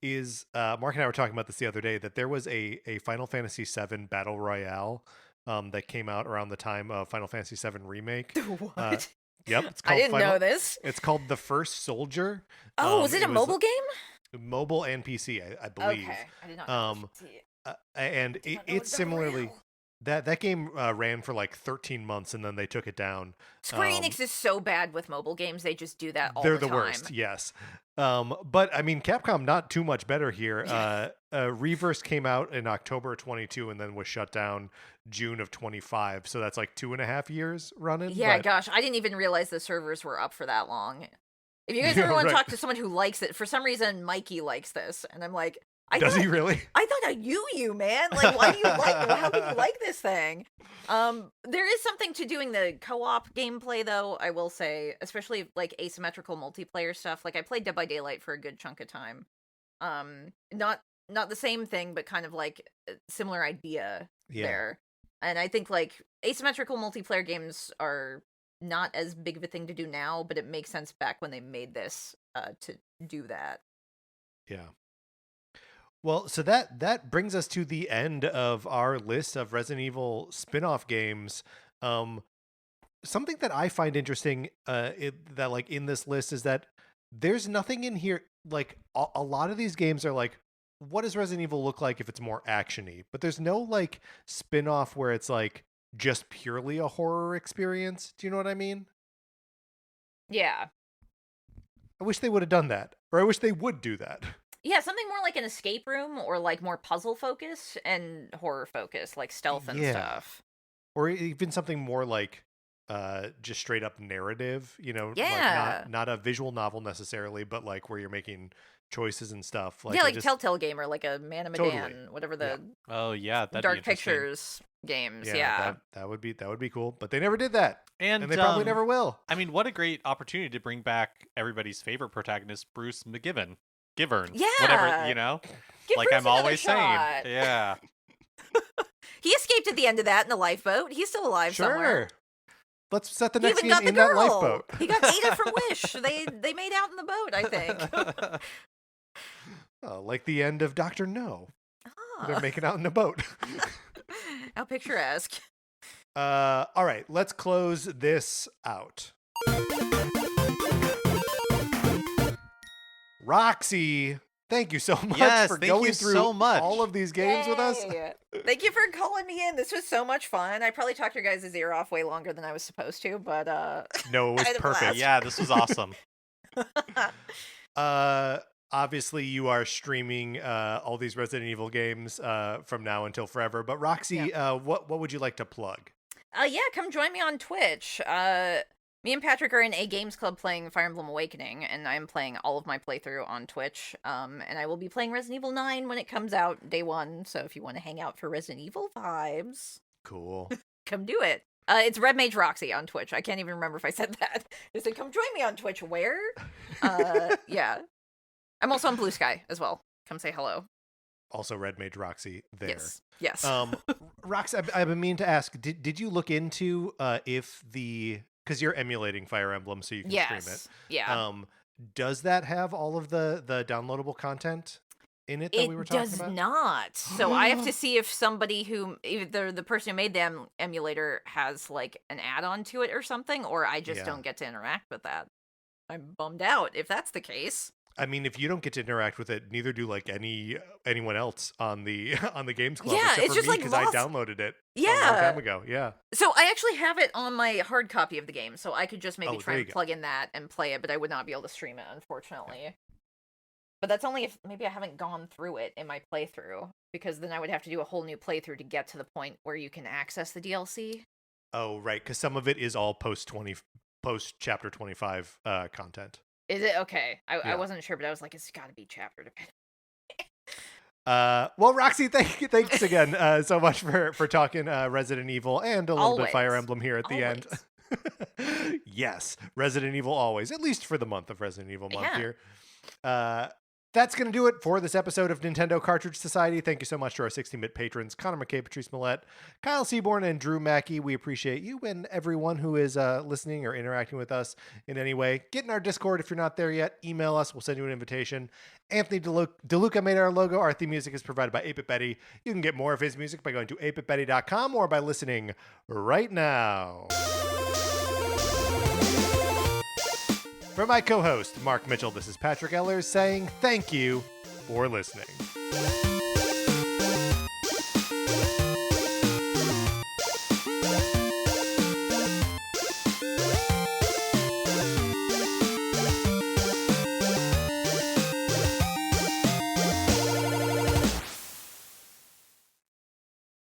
is Mark and I were talking about this the other day, that there was a Final Fantasy VII Battle Royale that came out around the time of Final Fantasy VII Remake. What? Yep, it's called I didn't know this. It's called The First Soldier. Oh, was it a mobile game? Mobile and PC, I believe. Okay, I did not know and it's similarly that game ran for like 13 months and then they took it down. Square Enix is so bad with mobile games; they just do that all the time. They're the worst, yes. But I mean, Capcom not too much better here. Reverse came out in October 22 and then was shut down June of 25. So that's like 2.5 years running. Yeah, gosh, I didn't even realize the servers were up for that long. If you guys ever want to talk to someone who likes it, for some reason Mikey likes this, and I'm like, does he really? I thought I knew you, man. Like, why do you like? How can you like this thing? There is something to doing the co-op gameplay, though. I will say, especially like asymmetrical multiplayer stuff. Like, I played Dead by Daylight for a good chunk of time. Not the same thing, but kind of like a similar idea there. And I think like asymmetrical multiplayer games are not as big of a thing to do now, but it makes sense back when they made this to do that. Yeah. Well, so that brings us to the end of our list of Resident Evil spin-off games. something that I find interesting that like in this list is that there's nothing in here, like a lot of these games are like, what does Resident Evil look like if it's more actiony? But there's no like spin-off where it's like just purely a horror experience. Do you know what I mean? Yeah. I wish they would have done that, or I wish they would do that. Yeah, something more like an escape room, or like more puzzle focus and horror focus, like stealth and stuff. Or even something more like just straight up narrative, like not a visual novel necessarily, but like where you're making choices and stuff. Like like Telltale game or like a Man of Medan, whatever the Dark Pictures games. Yeah. That would be cool, but they never did that. And they probably never will. I mean, what a great opportunity to bring back everybody's favorite protagonist, Bruce Givern. Yeah. Whatever, Give like Bruce I'm always shot. saying. Yeah. He escaped at the end of that in a lifeboat. He's still alive somewhere. Let's set the next game in that lifeboat. He got Ada from Wish. They made out in the boat, I think. Like the end of Dr. No. They're making out in a boat. How picturesque. All right, let's close this out. Roxy, thank you so much for going through all of these games with us. Thank you for calling me in. This was so much fun. I probably talked your guys' ear off way longer than I was supposed to, but no, it was perfect. Yeah, this was awesome. Obviously you are streaming all these Resident Evil games from now until forever, but Roxy, what would you like to plug? Come join me on Twitch. Me and Patrick are in a games club playing Fire Emblem Awakening, and I'm playing all of my playthrough on Twitch. And I will be playing Resident Evil 9 when it comes out day one, so if you want to hang out for Resident Evil vibes, cool. Come do it. It's Red Mage Roxy on Twitch. I can't even remember if I said that. I said, come join me on Twitch. Where? Yeah. I'm also on Blue Sky as well. Come say hello. Also Red Mage Roxy there. Yes. Roxy, I've been meaning to ask, did you look into if because you're emulating Fire Emblem so you can stream it. Yeah. Does that have all of the downloadable content in it that we were talking about? It does not. So I have to see if somebody who, either the person who made the emulator has like an add-on to it or something, or I just don't get to interact with that. I'm bummed out if that's the case. I mean, if you don't get to interact with it, neither do like anyone else on the Games Club. Yeah, except it's for just me, like because I downloaded it a long time ago. Yeah. So I actually have it on my hard copy of the game, so I could just maybe try and plug in that and play it, but I would not be able to stream it, unfortunately. Yeah. But that's only if maybe I haven't gone through it in my playthrough, because then I would have to do a whole new playthrough to get to the point where you can access the DLC. Oh, right, because some of it is all post chapter 25 content. Is it? Okay. I wasn't sure, but I was like, it's got to be chapter dependent. Well, Roxy, thanks again so much for talking Resident Evil and a little bit Fire Emblem here at the end. Yes, Resident Evil always, at least for the month of Resident Evil month here. That's going to do it for this episode of Nintendo Cartridge Society. Thank you so much to our 16-bit patrons, Connor McKay, Patrice Millette, Kyle Seaborn, and Drew Mackey. We appreciate you and everyone who is listening or interacting with us in any way. Get in our Discord if you're not there yet. Email us. We'll send you an invitation. Anthony DeLuca made our logo. Our theme music is provided by 8-Bit Betty. You can get more of his music by going to 8bitbetty.com or by listening right now. For my co-host, Mark Mitchell, this is Patrick Ellers saying thank you for listening.